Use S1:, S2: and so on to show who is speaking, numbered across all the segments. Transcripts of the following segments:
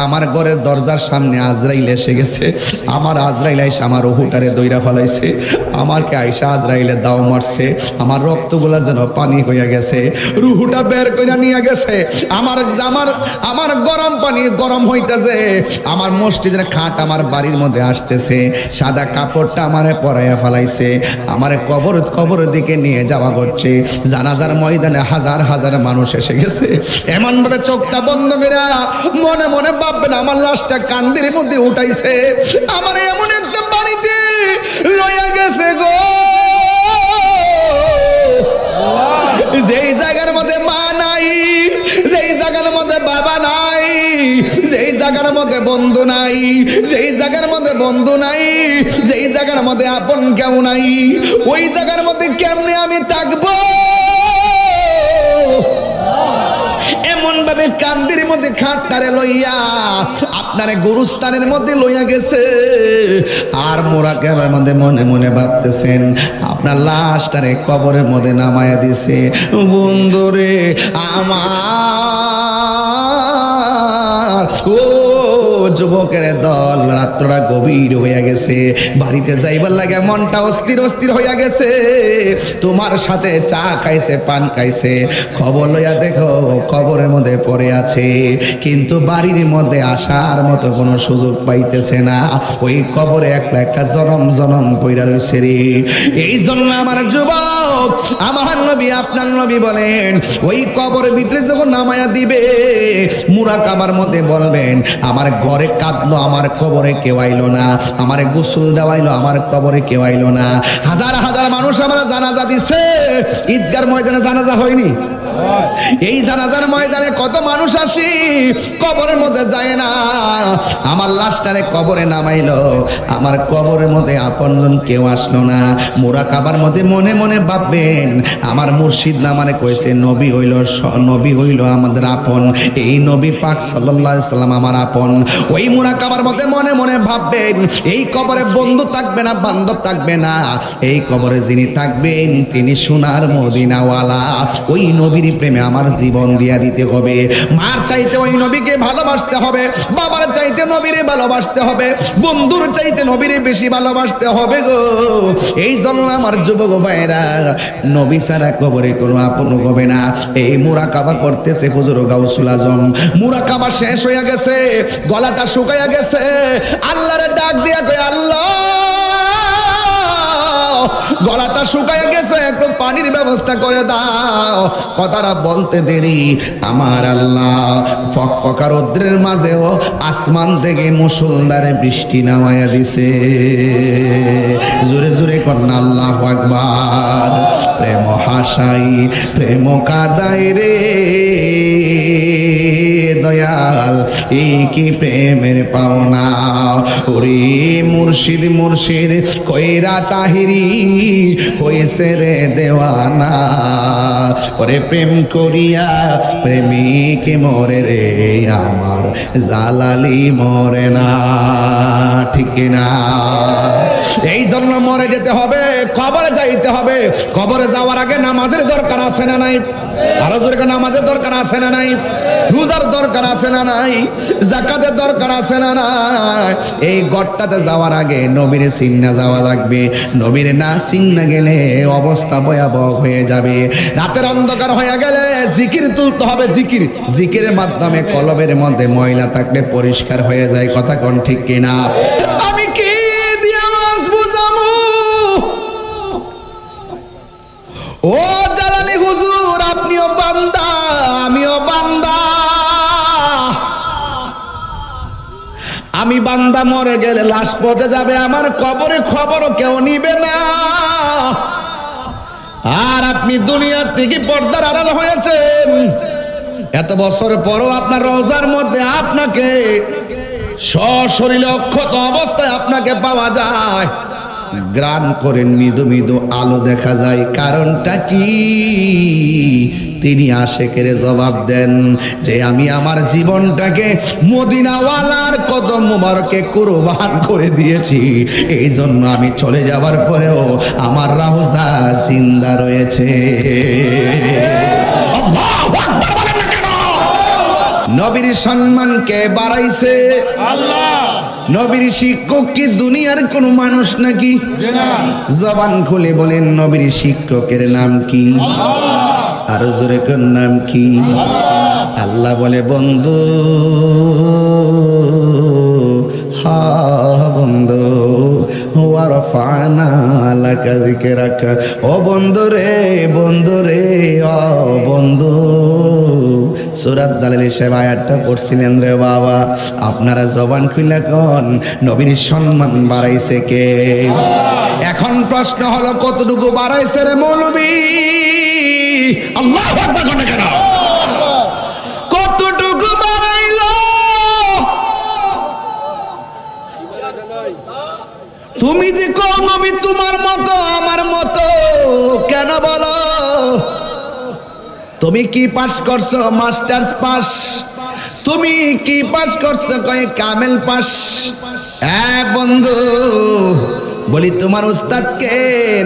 S1: আমার ঘরের দরজার সামনে আজরাইল এসে গেছে। আমার আজরাইল আইসা আমার রুহুটারে দইরা ফেলাইছে। আমারকে আইসা আজরাইলে দাও মারছে। আমার রক্তগুলা যেন পানি হইয়া গেছে, রুহুটা বের কইরা নিয়ে গেছে। আমার আমার আমার গরম পানি গরম হইতেছে। আমার মসজিদের খাট আমার বাড়ির মধ্যে আসতেছে। সাদা কাপড়টা আমারে পরাইয়া ফেলাইছে। আমারে কবরের দিকে নিয়ে যাওয়া করছে। জানাজার ময়দানে হাজার হাজার মানুষ এসে গেছে। এমন ভাবে চোখটা বন্ধ করে মনে মনে ভাববেন আমার লাশটা কান্দির মধ্যে উঠাইছে। আমার এমন একটা বাড়িতে লইয়া গেছে গো, যেই জায়গার মধ্যে মা নাই, যেই জায়গার মধ্যে বাবা নাই, যেই জায়গার মধ্যে বন্ধু নাই, যেই জায়গার মধ্যে বন্ধু নাই, যেই জায়গার মধ্যে আপন কেউ নাই, ওই জায়গার মধ্যে কেমনে আমি থাকবো? এমন ভাবে কান্দির মধ্যে খাটটারে লইয়া আপনারে গুরুস্থানের মধ্যে লইয়া গেছে। আর মোরাকাবার মধ্যে মনে মনে ভাবতেছেন আপনার লাশটারে কবরের মধ্যে নামায়া দিছে। বন্ধুরে আমার ও যুবকের দল, রাত্রটা গভীর হইয়া গেছে। বাড়িতে যাইবার লাগে মনটা অস্থির অস্থির হইয়া গেছে। তোমার সাথে চা খাইছে, পান খাইছে, খবর লইয়া দেখো কবরের মধ্যে পড়ে আছে, কিন্তু বাড়ির মধ্যে আসার মতো কোনো সুযোগ পাইতেছে না। ওই কবরে একলা একটা জনম জনম পইরা রয়েছে রে। এই জন্য আমার যুবক, আমার নবী আপনার নবী বলেন ওই কবরের ভিতরে যখন নামায়া দিবে মুরাকাবার মধ্যে বলবেন আমার ঘরে কাঁদলো, আমার কবরে কেউ আইলো না, আমার গোসল দেওয়াইলো, আমার কবরে কেউ আইলো না। হাজার হাজার মানুষ আমরা জানাজা দিছে, ঈদগার ময়দানে জানাজা হয়নি? এই জানাজার ময়দানে কত মানুষ আসি, কবরের মধ্যে যায় না। আমার লাশটারে কবরে নামাইলো, আমার কবরের মধ্যে আপনজন কেউ আসলো না। মুরাকাবার মধ্যে মনে মনে ভাববেন আমার মুর্শিদ নামারে কইছে নবী হইল আমাদের আপন, এই নবী পাক সাল্লাল্লাহু আলাইহি সাল্লাম আমার আপন। ওই মুরাকাবার মধ্যে মনে মনে ভাববেন এই কবরে বন্ধু থাকবে না, বান্ধব থাকবে না, এই কবরে যিনি থাকবেন তিনি সোনার মদিনাওয়ালা। ওই নবীর প্রেমে আমার জীবন দিয়া দিতে হবে। মার চাইতে ওই নবীকে ভালোবাসতে হবে, বাবার চাইতে নবীরে ভালোবাসতে হবে, বন্ধুর চাইতে নবীরে বেশি ভালোবাসতে হবে গো। এই জন্য আমার যুবক ভাইরা নবী ছাড়া কবরে কোনো আপন হবে না। এই মুরাকাবা করতেছে হুজুর গাউসুল আজম। মুরাকাবা শেষ হয়ে গেছে, গলাটা শুকাইয়া গেছে, আল্লাহরে ডাক দিয়া কয় আল্লাহ, গলাটা শুকায় গেছে, একটু পানির ব্যবস্থা করে দাও। কথাটা বলতে দেরি আমার আল্লাহ ফকফকা রৌদ্রের মাঝেও আসমান থেকে মুষলধারে বৃষ্টি নামায়া দিছে। জোরে জোরে কন্যা আল্লাহু আকবার। প্রেম হাসাই প্রেম কাদাই রে দয়াল, এই কি প্রেমের পাওনা। ওরে মুর্শিদ মুর্শিদ কইরা তাহিরি হইছে রে দেওয়ানা। ওরে প্রেম করিয়া প্রেমিক মরে রে, আমার জালালি মরে না, ঠিক না? এই জন্য মরে যেতে হবে, কবরে যাইতে হবে। কবরে যাওয়ার আগে নামাজের দরকার আছে না নাই? আরো জোরে নামাজের দরকার আছে না নাই? রোজার দরকার আছে না নাই? যাকাতের দরকার আছে না নাই? এই গড়টাতে যাওয়ার আগে নবীরে চিন্না যাওয়া লাগবে। নবীরে না চিন্না গেলে অবস্থা ভয়াবহ হয়ে যাবে। রাতের অন্ধকার হয়ে গেলে জিকির তুলতে হবে। জিকির, জিকিরের মাধ্যমে কলবের মধ্যে ময়লা থাকলে পরিষ্কার হয়ে যায়। কথা কোন ঠিক কিনা? আমি কি দিয়া মাছ বুঝামু? ও জালালি হুজুর, আপনিও বান্দা আমিও বান্দা। আমি বান্দা মরে গেলে লাশ পচে যাবে, আমার কবরে খবরও কেউ নিবে না। আর আপনি দুনিয়ার থেকে পর্দার আড়াল হয়েছেন, এত বছর পরও আপনার রওজার মধ্যে আপনাকে সশরীরে অক্ষত অবস্থায় আপনাকে পাওয়া যায়। গ্রান করে মৃদু মৃদু আলো দেখা যায়। কারণটা কি? তিনি আশেকের জবাব দেন যে আমি আমার জীবনটাকে মদিনাওয়ালার কদম মুবারকে কুরবান করে দিয়েছি, এই জন্য আমি চলে যাবার পরেও আমার রওজা জিন্দা রয়েছে। আল্লাহু আকবার বলেন না কেন? নবীর সম্মান কে বাড়াইছে? আল্লাহ। নবীর শিক্ষক কি দুনিয়ার কোন মানুষ নাকি? জবান খুলে বলেন নবীর শিক্ষকের নাম কি? আল্লাহ। আর জোরে কোন নাম কি? আল্লাহ। আল্লাহ বলে বন্ধু, হা বন্ধু, ওয়ারফানা লাকা যিকরাক, ও বন্ধু রে, বন্ধু রে, ও বন্ধু। সূরা জালালের সে আয়াতটা পড়ছিলেন রে বাবা, আপনারা জবান খুলে কোন নবীর সম্মান বাড়াইছে কে? এখন প্রশ্ন হলো কতটুকু বাড়াইছে রে মৌলবী? আল্লাহু আকবার কোন কেন? কতটুকু বাড়াইলো? তুমি যে কোন নবী তোমার মতো আমার মতো কেন বলো? তুমি কি পাস করছো? Masters pass. তুমি কি পাস করছো? কয় কামেল পাস। বন্ধু বলি তোমার উস্তাদকে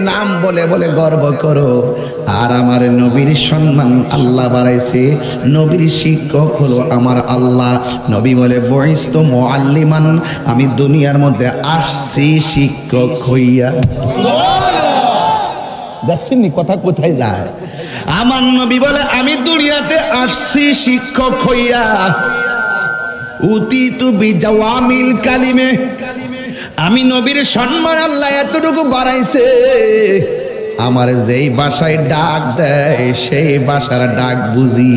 S1: নাম বলে বলে গর্ব করো, আর আমার নবীর সম্মান আল্লাহ বাড়াইছে। নবীর শিক্ষক হলো আমার আল্লাহ। নবী বলে বুইস্তু মুআল্লিমান, আমি দুনিয়ার মধ্যে আসছি শিক্ষক হইয়া। দেখছেন নি কথা কোথায় যায়? আমার নবী বলে আমি দুনিয়াতে আসছি শিক্ষক হইয়া। উতিতু বিজাওয়ামিল কালিমে, আমি নবীর সম্মান আল্লাহ এতটুকু বাড়াইছে, আমার যেই ভাষায় ডাক দেয় সেই ভাষার ডাক বুঝি।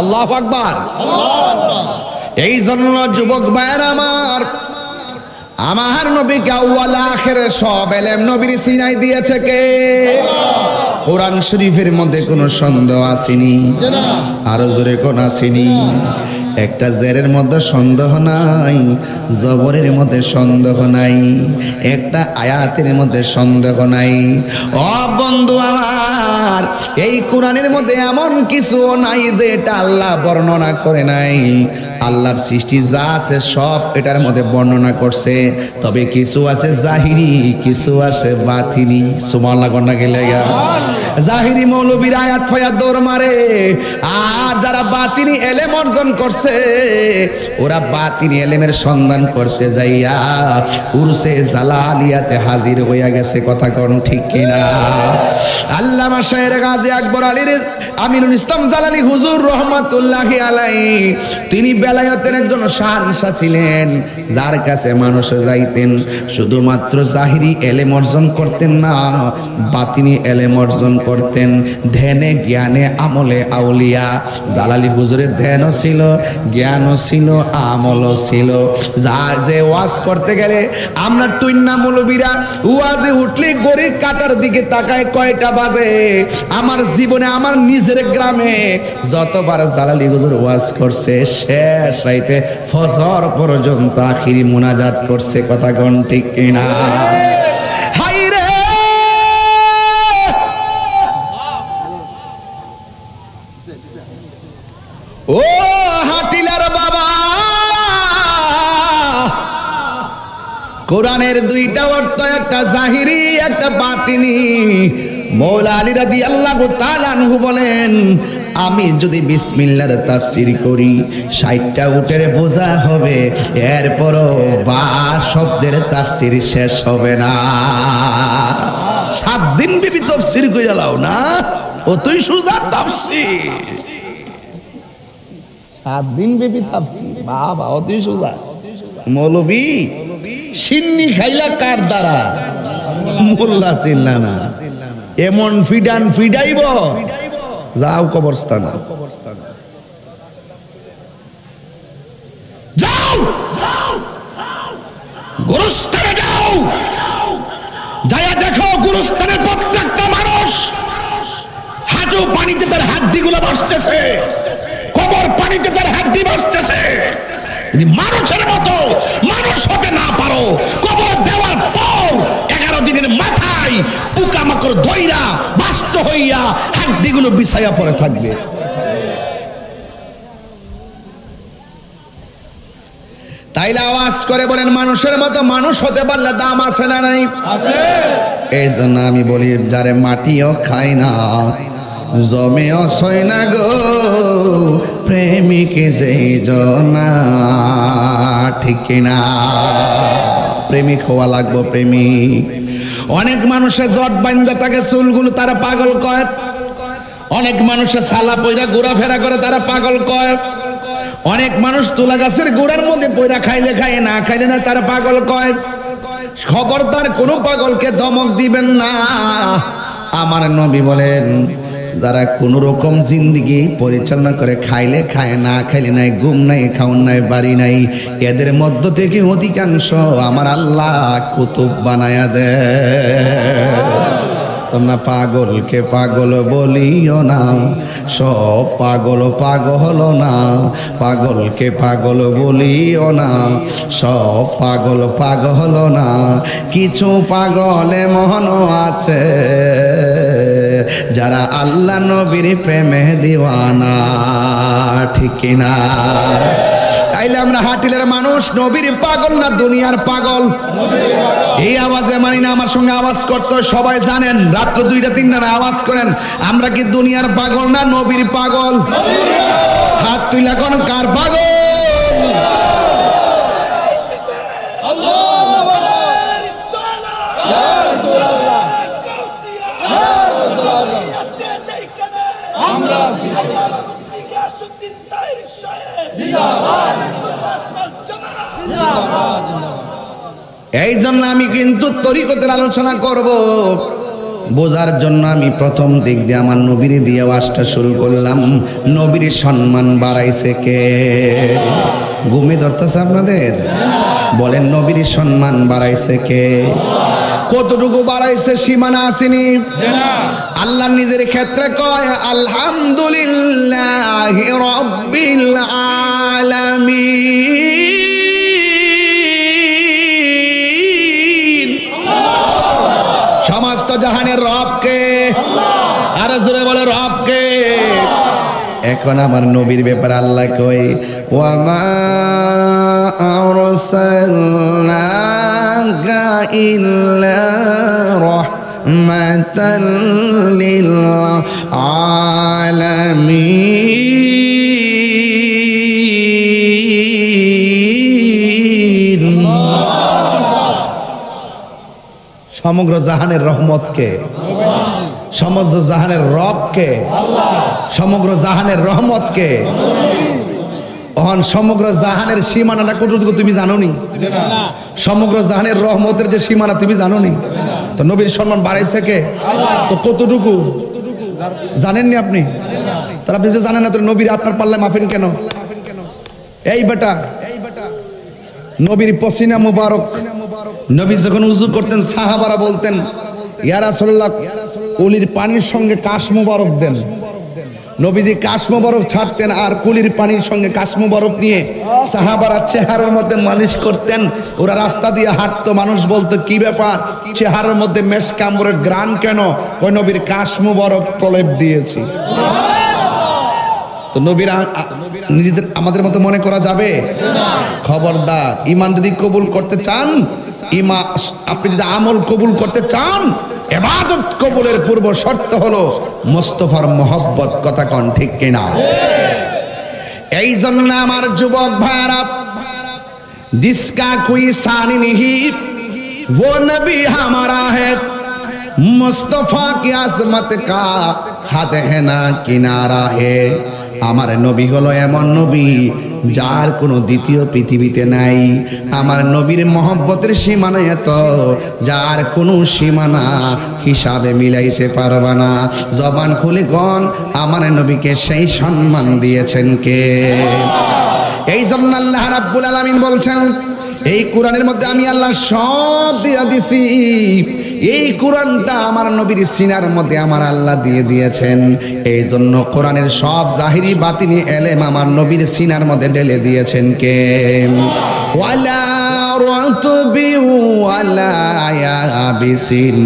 S1: আল্লাহু আকবার। এই জন্য যুবক ভাইয়েরা আমার নবীকে আউয়াল আখির সব ইলম নবীর সিনাই দিয়েছে কে? কোরআন শরীফের মধ্যে কোনো সন্দেহ আসেনি? আর জোরে কোন আসেনি? একটা জেরের মধ্যে সন্দেহ নাই, জবরের মধ্যে সন্দেহ নাই, একটা আয়াতের মধ্যে সন্দেহ নাই। ও বন্ধু আমার, এই কোরআনের মধ্যে এমন কিছু নাই যে এটা আল্লাহ বর্ণনা করে নাই। আল্লাহর সৃষ্টি যা আছে সব এটার মধ্যে বর্ণনা করছে, তবে কিছু আছে জাহিরি, কিছু আছে বাতিনি। সুবহানাল্লাহ কন্যা গেলে জাহিরি মৌলবীর আয়াত ফায়াত দৌড় মারে, আর যারা বাতিনি এলেম অর্জন করছে ওরা বাতিনি এলেমের সন্ধান করতে যাইয়া উরসে জালালিয়াতে হাজির হইয়া গেছে। কথা কোন ঠিক কিনা? আল্লামা শায়ের গাজী আকবর আলীর আমিনুল ইসলাম জালালি হুজুর রহমাতুল্লাহি আলাইহি, তিনি বেলায়েতের একজন শাহনশাহ ছিলেন, যার কাছে মানুষ যাইতেন শুধুমাত্র জাহিরি এলেম অর্জন করতেন না, বাতিনি এলেম অর্জন করতেন। ধ্যানে জ্ঞানে আমলে আউলিয়া। জালালি হুজুরের ধ্যানও ছিল, জ্ঞানও ছিল, আমলও ছিল। যার যে ওয়াজ করতে গেলে আমরা টুইন্না মৌলবীরা ওয়াজে উঠলে গড়ির কাটার দিকে তাকায় কয়টা বাজে। আমার জীবনে আমার নিজের গ্রামে যতবার জালালি হুজুর ওয়াজ করছে শেষ রাইতে ফজর পর্যন্ত আখিরি মুনাজাত করছে। কথা কোন ঠিক কিনা? হাই রে ও হাটিলার বাবা, কোরআনের দুইটা অর্থ, একটা জাহিরি একটা বাতিনি। মৌলা আলী রাদিয়াল্লাহু তাআলা আনহু বলেন, আমি যদি বিসমিল্লাহর তাফসীর করি ৬০টা উটের বোঝা হবে, এরপরও বা শব্দের তাফসীর শেষ হবে না। ৭ দিন বিবি তাফসীর কইরা লাও না, অতই সুজা তাফসীর। ৭ দিন বিবি তাফসীর, বাবা অতই সুজা। মৌলবী সিন্নি খাইলা কার দ্বারা? মোল্লা চিল্লা না, এমন ফিডান ফিডাইব যাও কবরস্থান, যাও গুরুস্থানে যাও, যাইয়া দেখো গুরুস্থানের প্রত্যেকটা মানুষ হাঁটু পানিতে তার হাড্ডিগুলো ভাসতেছে, কবর পানিতে তার হাড্ডি ভাসতেছে। যদি মানুষের মতো মানুষ হতে না পারো, কবর দেওয়ার পর 11 দিনের মাথায় পোকামাকড় ধইরা বাষ্ট হইয়া হাড্ডিগুলো বিছাইয়া পড়ে থাকবে। তাইলে আওয়াজ করে বলেন, মানুষের মতো মানুষ হতে পারলে দাম আছে না নাই? আছে। এই জন্য আমি বলি, যারে মাটিও খায় না জমে অসয় না গো প্রেমিক যেই জনা, ঠিক কিনা? প্রেমিক হওয়া লাগবো, প্রেমিক। অনেক মানুষের জট বাইন্দা থাকে চুলগুলো, তারা পাগল কয়। অনেক মানুষের সালা পয়রা ঘোরাফেরা করে, তারা পাগল কয়। অনেক মানুষ তুলা গাছের গোড়ার মধ্যে পয়রা খাইলে খায়, না খাইলে না, তারা পাগল কয়। খবরদার কোনো পাগলকে ধমক দিবেন না। আমার নবী বলেন, যারা কোন রকম জিন্দেগি পরিচালনা করে, খাইলে খায়, না খাইলে নাই, ঘুম নাই, খাওন নাই, বাড়ি নাই, এদের মধ্য থেকে অধিকাংশ আমার আল্লাহ কুতুব বানায়া দেয়। তোমরা পাগলকে পাগল বলিও না, সব পাগল পাগল না। পাগলকে পাগল বলিও না, সব পাগল পাগল না। কিছু পাগল এমন আছে যারা আল্লাহ নবীর প্রেমে দিওয়ানা, ঠিক কিনা? তাইলে আমরা হাটিলের মানুষ নবীর পাগল না দুনিয়ার পাগল? এই আওয়াজে মানি না, আমার সঙ্গে আওয়াজ করতে সবাই জানেন। রাত্র 2টা 3টা আওয়াজ করেন, আমরা কি দুনিয়ার পাগল না নবীর পাগল? হাত তুইলা কোন কার পাগল? এই জন্য আমি কিন্তু তরিকতের আলোচনা করব বোঝার জন্য। আমি প্রথম দিক দিয়ে আমার নবীর দিয়ে আওয়াজটা শুরু করলাম। নবীর সম্মান বাড়াইছে কে? ঘুমে ধরতেছে আপনাদের? বলেন, নবীর সম্মান বাড়াইছে কে? কতটুকু বাড়াইছে সীমানা আসেনি। আল্লাহ নিজের ক্ষেত্রে কয়, আলহামদুলিল্লাহি রাব্বিল আলামিন। সমস্ত জাহানের রবকে, আর জোরে বলে রবকে। এখন আমার নবীর ব্যাপারে আল্লাহ কই, ওয়ামা আরসালনাকা ইল্লা রাহমাতাল লিল আলামিন। সমগ্র জাহানের রহমতকে, সমগ্র জাহানের রবকে, সমগ্র জাহানের রহমতকে। অহন সমগ্র জাহানের সীমানাটা কতটুকু তুমি জানোনি? সমগ্র জাহানের রহমতের যে সীমানা তুমি জানোনি? তো নবীর সম্মান বাড়াইছে কে? তো কতটুকু জানেননি আপনি? তাহলে আপনি যে জানেন না, তো নবীর আপনার পাল্লায় মাফিন কেন? এই বেটা, নবীর পসিনা মুবারক, নবী যখন উযু করতেন সাহাবারা বলতেন, ইয়া রাসূলুল্লাহ, কুলির পানির সঙ্গে কাশ মুবারক দেন। নবীজি কাশ মুবারক ছাড়তেন, আর কুলির পানির সঙ্গে কাশ মুবারক নিয়ে সাহাবারা চেহারার মধ্যে মালিশ করতেন। ওরা রাস্তা দিয়ে হাঁটতো, মানুষ বলতো কি ব্যাপার, চেহারার মধ্যে মেশক আম্বরের গ্রান কেন? ওই নবীর কাশ মুবারক প্রলেপ দিয়েছি। তো নবীরা নিজেদের আমাদের মতো মনে করা যাবে? খবরদার। ঈমান যদি কবুল করতে চান, আপনি যদি আমল কবুল করতে চান, ইবাদত কবুলের পূর্ব শর্ত হলো মুস্তাফার মহব্বত। কথা কোন ঠিক কিনা? এই জন্য আমার যুবক ভাইরা, जिसका कोई सानी नहीं वो नबी हमारा है, मुस्तफा की आजमत का हद है ना किनारा है। আমার নবী হলো এমন নবী যার কোনো দ্বিতীয় পৃথিবীতে নাই। আমার নবীর মহব্বতের সীমানা এত, যার কোনো সীমানা হিসাবে মিলাইতে পারবা না। জবান খুলে কোন আমার নবীকে সেই সম্মান দিয়েছেন কে? এই জন্য আল্লাহ রাব্বুল আলামিন বলছেন, এই কোরআনের মধ্যে আমি আল্লাহ সব দিয়ে দিছি। এই কোরআনটা আমার নবীর সিনার মধ্যে আমার আল্লাহ দিয়ে দিয়েছেন। এই জন্য কোরআনের সব জাহিরি বাতিনি এলেম আমার নবীর সিনার মধ্যে ঢেলে দিয়েছেন কে? ওয়ালা রাতবি ওয়ালা ইয়াবিসিন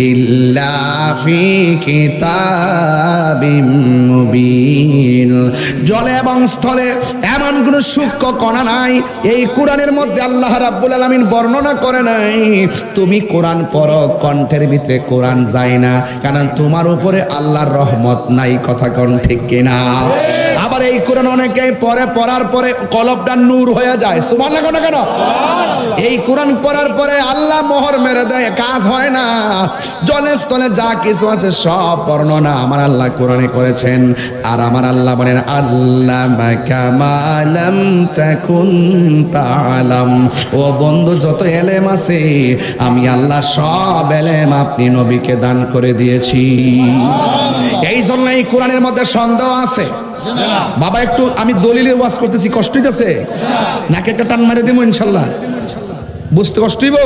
S1: ইল্লা ফি কিতাবিম মুবিন। জলে এবং স্থলে এমন কোন সূক্ষ্ম কণা নাই এই কোরআনের মধ্যে আল্লাহ রাব্বুল আলামিন বর্ণনা করে নাই তুমি কোরআন পড়ো কণ্ঠের ভিতরে কোরআন যায় না, কারণ তোমার উপরে আল্লাহর রহমত নাই। কথা কোন ঠিক কিনা? আবার এই কোরআন অনেকে পড়ে, পড়ার পরে কলবটা নূর হয়ে যায়। সুবহানাল্লাহ কেন কেন? এই কোরআন পড়ার পরে আল্লাহ মোহর মেরে দেয়, কাজ হয় না। জলে স্থলে যা কিছু আছে সব বর্ণনা আমার আল্লাহ কোরআনে করেছেন। আর আমার আল্লাহ বলেন আল্লামাকা মা লাম তাকুন তাআলাম। ও বন্ধু, যত এলেম আছে আমি আল্লাহ সব এলেম আপনি নবীকে দান করে দিয়েছি। এই জন্য এই কোরআনের মধ্যে সন্দেহ আছে। বাবা একটু আমি দলিলের ওয়াজ করতেছি, কষ্ট হইতেছে নাকি? একটা টান মারে দেবো ইনশাল্লাহ, বুঝতে কষ্ট হইব?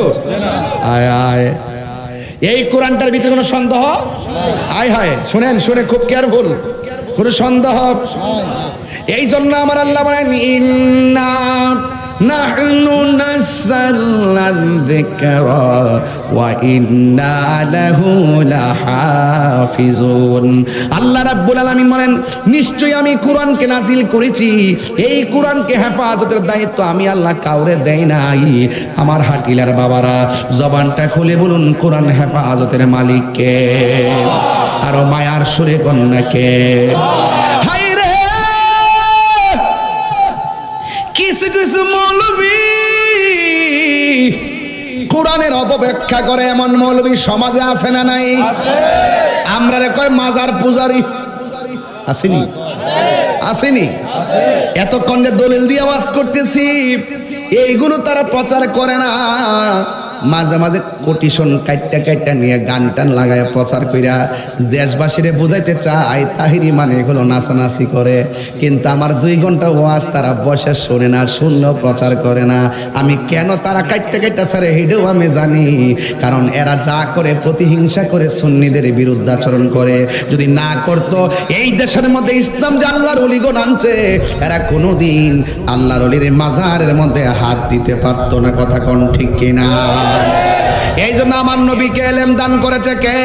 S1: আয় আয়, এই কোরআনটার ভিতরে কোনো সন্দেহ আয় হায় শুনেন, শুনে খুব কেয়ারফুল, কোনো সন্দেহ। এই জন্য আমার আল্লাহ বলেন ইন্না নাহনু নাযালনা যিকরা ওয়া ইন্না লাহু লাহাফিজুন। আল্লাহ রাব্বুল আলামিন বলেন নিশ্চয়ই আমি কোরআনকে নাজিল করেছি, এই কোরআনকে হেফাজতের দায়িত্ব আমি আল্লাহ কাউরে দেই নাই। আমার হাটিলার বাবারা জবানটা খুলে বলুন কোরআন হেফাজতের মালিক কে? আরো মায়ার সুরে কন্যাকে। হায় রে, কিছু কিছু মৌলবী কোরআনের অপব্যাখ্যা করে, এমন মৌলবী সমাজে আছে না নাই? আমরা রে কয় মাজার পূজারি, আসেনি? আসেনি? এতক্ষণ যে দলিল দিয়ে আওয়াজ করতেছি এইগুলো তারা প্রচার করে না, মাঝে মাঝে কোটিশন কাইটটা কাইটটা নিয়ে গান টান লাগায় প্রচার কইরা দেশবাসীরে বুঝাইতে চায় তাহিরি মানে এগুলো নাচানাচি করে। কিন্তু আমার 2 ঘন্টা ওয়াজ তারা বসে শোনে না, শূন্য প্রচার করে না। আমি কেন তারা কাইটটা কাইটটা ছাড়ে হেডেও আমি জানি, কারণ এরা যা করে প্রতিহিংসা করে, সুন্নিদের বিরুদ্ধাচরণ করে। যদি না করতো এই দেশের মধ্যে ইসলাম যে আল্লাহর ওলিগণ আনছে, এরা কোনোদিন আল্লাহর ওলির মাজারের মধ্যে হাত দিতে পারতো না। কথা কোন ঠিক কিনা? এই জন্য আমার নবীকে এলেম দান করেছে কে?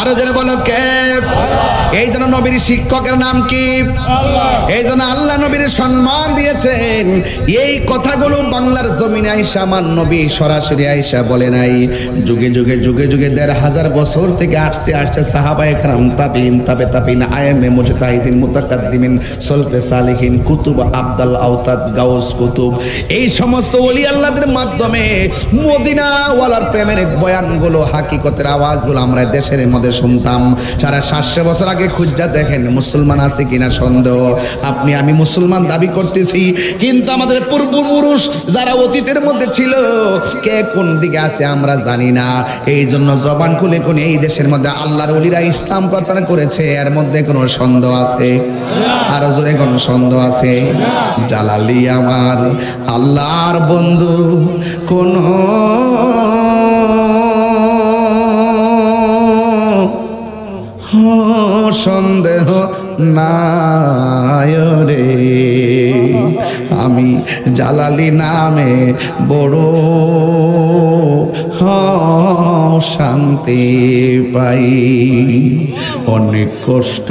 S1: আরো জেনে বলো কে? এই জন্য নবীর শিক্ষকের নাম কি? এই জন্য আল্লাহ নবীর সম্মান দিয়েছেন। এই কথাগুলো বাংলার জমিনে আইসা আমার নবী সরাসরি আইসা বলে নাই। যুগে যুগে যুগে যুগে 1500 বছর থেকে আসতে আসতে সাহাবায়ে কেরাম, তাবিঈন, তাবে তাবিঈন, আইএমএ, মুজতাহিদিন, মুতাকাদ্দিমিন, সলফে সালেহিন, কুতুব, আবদাল আওতাদ, গাউস কুতুব, এই সমস্ত ওলি আল্লাহদের মাধ্যমে মদিনা ওয়ালার প্রেমের বয়ানগুলো, হাকিকতের আওয়াজগুলো আমরা দেশের মধ্যে শুনতাম। 750 বছর আগে খুঁজা দেখেন মুসলমান আছে কিনা সন্দেহ। আপনি আমি মুসলমান দাবি করতেছি, কিন্তু আমাদের পূর্বপুরুষ যারা অতীতের মধ্যে ছিল কে কোন দিকে আছে আমরা জানি না। এই জন্য জবান খুলে কোন এই দেশের মধ্যে আল্লাহর ওলিরা ইসলাম প্রচার করেছে, এর মধ্যে কোনো সন্দেহ আছে? আরো জোরে কোন সন্দেহ আছে? জালালি আমার আল্লাহর বন্ধু কোন সন্দেহ নাই রে, আমি জালালি নামে বড় শান্তি পাই। অনেক কষ্ট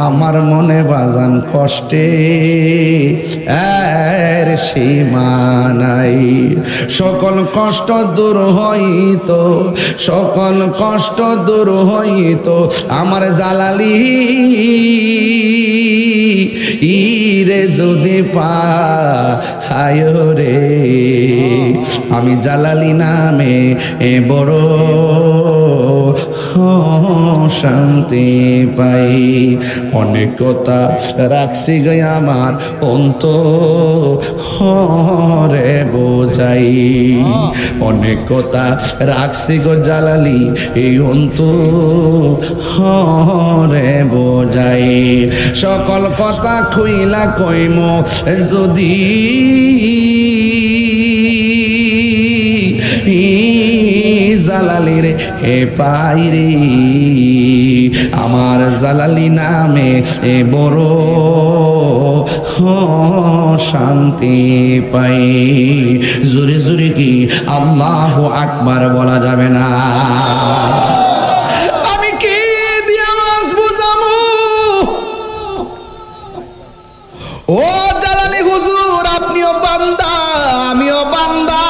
S1: আমার মনে বাজান, কষ্টে এর সীমা নাই। সকল কষ্ট দূর হইতো, সকল কষ্ট দূর হইতো আমার জালালি ইরে যদি পায় রে। আমি জালালি নামে বড় শান্তি পাই। অনেক কথা রাখছি গে আমার অন্তরে বোঝাই, অনেক কথা রাখছি গো জালালি এই অন্তরে বোঝাই। সকল কথা খুইলা কইম যদি জালালি রে হে পাই রে, আমার জালালি নামে বড় শান্তি পাই। জোরে জোরে কি আল্লাহু আকবার বলা যাবে না? ও জালালি হুজুর, আপনিও বান্দা আমিও বান্দা।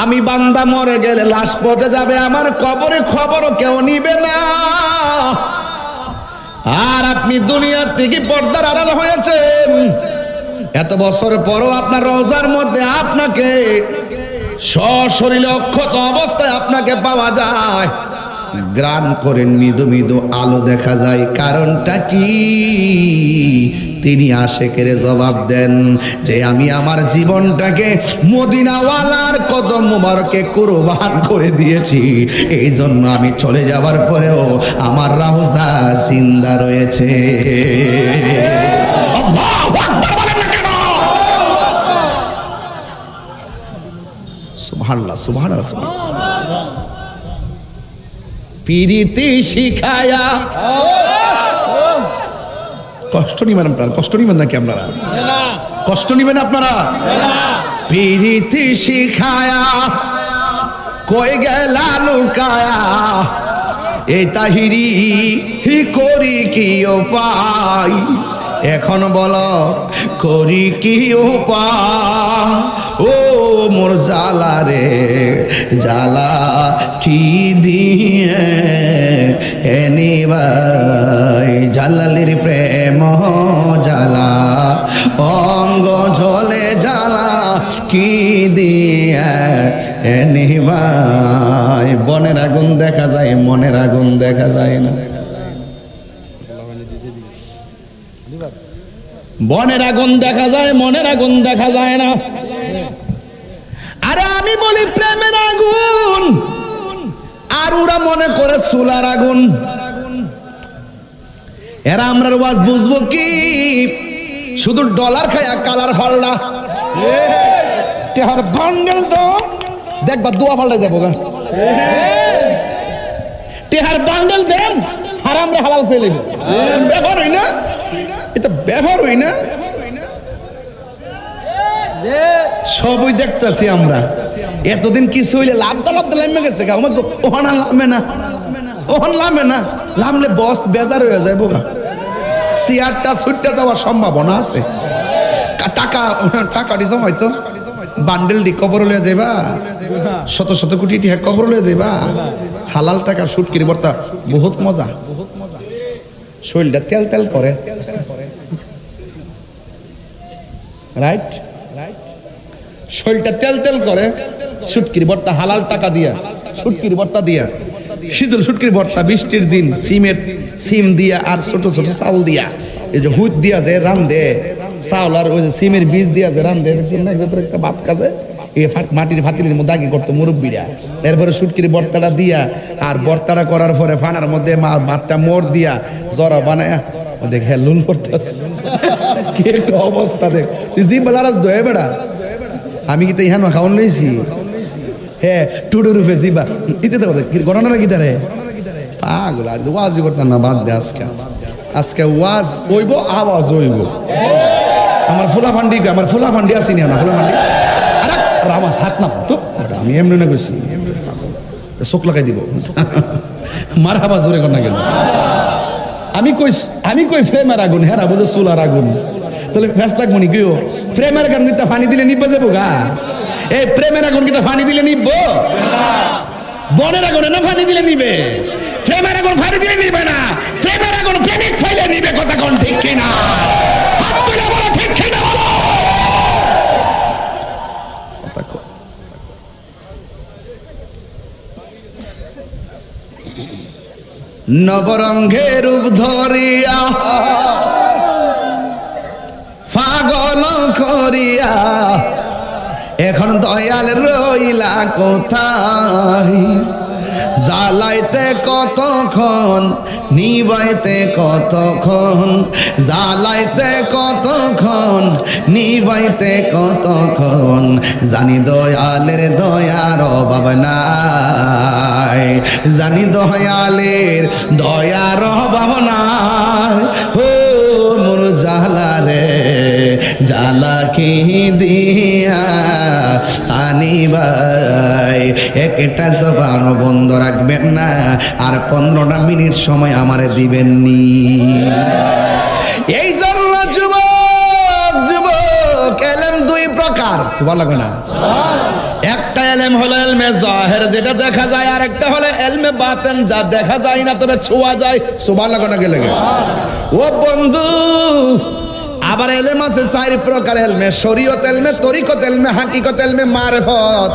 S1: আমি বান্দা মরে গেলে লাশ পচে যাবে, আমার কবরে খবরও কেউ নিবে না। আর আপনি দুনিয়ার থেকে পর্দার আড়াল হয়েছেন, এত বছর পরও আপনার রওজার মধ্যে আপনাকে সশরীরে অক্ষত অবস্থায় আপনাকে পাওয়া যায়, গ্রান করে মৃদু মৃদু আলো দেখা যায়। কারণটা কি? তিনি আশেকের জবাব দেন যে আমি আমার জীবনটাকে মদিনাওয়ালার কদম মুবারকে কুরবান করে দিয়েছি, এই জন্য আমি চলে যাবার পরেও আমার রওজা জিন্দা রয়েছে। আল্লাহু আকবার বলেন না কেন? সুবহানাল্লাহ সুবহানাল্লাহ সুবহানাল্লাহ। পিরিতি শিখায়া, কষ্ট নিবেন আপনারা, কষ্ট নিবেন নাকি আপনারা? কষ্ট নিবেন আপনারা? পিরিতি শিখায়া কই গেলা লুকায়া, এই তাহিরি হি করি কি উপায়, এখন বলো করি কি উপায়। ও মোর জালা রে জালা কি দিয়ে এনিবাই, জালালির প্রেম জালা অঙ্গ ঝলে জালা কি দিয়ে এনিবাই। বনের আগুন দেখা যায়, মনের আগুন দেখা যায় না। বনের আগুন দেখা যায়, মনের আগুন দেখা যায় না। আরে আমি বলি প্রেমের আগুন, আর ওরা মনে করে চুলার আগুন। এরা আমরা ওয়াজ বুঝবো কি? শুধু ডলার খায়া কালার ফাল্লা টেহার বান্ডেল তো দেখবা দোয়া ফাল্লা যাবো গা। টেহার বান্ডেল দেন হারাম রে হালাল পেয়ে নেবে, ব্যবহার হই না, এটা ব্যবহার হই না। সবই দেখতেছি আমরা, এতদিন কিছু হইলে লাভদা লামে গেছে গা, ওখানে লামে না, ওখানে লামে না, লামলে বস বেজার হয়ে যায় বোকা, চেয়ারটা ছুটতে যাওয়ার সম্ভাবনা আছে। টাকাটি জমাইতো বান্ডেল ডি কবর লয়ে যাইবা, শত শত কোটি টাকা কবর লয়ে যাইবা। হালাল টাকার সুটকির ভর্তা বহুত মজা, শরীরটা তেল তেল করে, রাইট? শরীরটা তেল তেল করে, সুটকির ভর্তা হালাল টাকা দিয়া, সুটকির ভর্তা দিয়া, শীতল সুটকির ভর্তা, বৃষ্টির দিন সিমের সিম দিয়া আর ছোট ছোট চাউল দিয়া, এই যে হুট দিয়া যে রান্ধে চাউল আর ওই যে সিমের বীজ দিয়া যে রান্ধে, দেখছেন না একটা ভাত কাজে এই মাটির ভাতিলের মধ্যে আগে করতো মুরব্বীরা। এরপরে সুটকির ভর্তাটা দিয়া আর ভর্তাটা করার পরে ফানার মধ্যে ভাতটা মোড় দিয়া জরা বানায় দেখে লুল করতে কি একটা অবস্থা। দেখ তুই জি বেলারাজ দয়ে বেড়া, আমি কি তো ইহান খাওয়ান লইছি? হ্যাঁ টুডু রূপে জিবা ইতে তো গণনা কি তারে পাগল। আর ওয়াজই করতাম না, বাদ দে। আজকে ওয়াজ হইব, আওয়াজ হইব। আমার ফুলা ফান্ডি আসিনি না, ফুলা ফান্ডি আরে আমার হাত না তো, আমি এমনি না কইছি, চোখ লাগাই দিব মার হাবা জোরে কর না গেল। আমি কই প্রেমের আগুন, হেরা বুঝে চুলার আগুন, তাহলে ফেস থাকবো নি কেউ? প্রেমের আগুন কিন্তু পানি দিলে নিব যাবো গা। এই প্রেমের আগুন কিন্তু পানি দিলে নিব, বনের আগুন না পানি দিলে নিবে। প্রেমের আগুন পানি দিলে নিবে না, প্রেমের আগুন প্রেমিক চাইলে নিবে। কথা কোন ঠিক কিনা? হাত তুলে বলো ঠিক কিনা বলো। নবরঙ্গে রূপ ধরিয়া পাগল করিয়া এখন দয়াল রইলা কোথায়? জ্বালাইতে কতক্ষণ, নিবাইতে কতক্ষণ, জ্বালাইতে কতক্ষণ, নিবাইতে কতক্ষণ, জানি দয়ালের দয়ার অভাব নাই, জানি দয়ালের দয়ার অভাব নাই। ও মোর জালা রে জালা কি দিয়া জানি ভাই একটা জবান বন্ধ রাখবেন না, আর 15টা মিনিট সময় আমারে দিবেননি। এই জন্য যুবক যুবক এলেম দুই প্রকার, সুবহানাল্লাহ না? একটা এলেম হলো এলমে জাহের, যেটা দেখা যায়, আর একটা হলো এলমে বাতিন, যা দেখা যায় না তবে ছোঁয়া যায়। সুবহানাল্লাহ না? গেলে ও বন্ধু, আবার এলেম আছে 4 প্রকার এলমে, শরীয়ত এলমে, তরিকত এলমে, হাকিকত এলমে, মারিফত।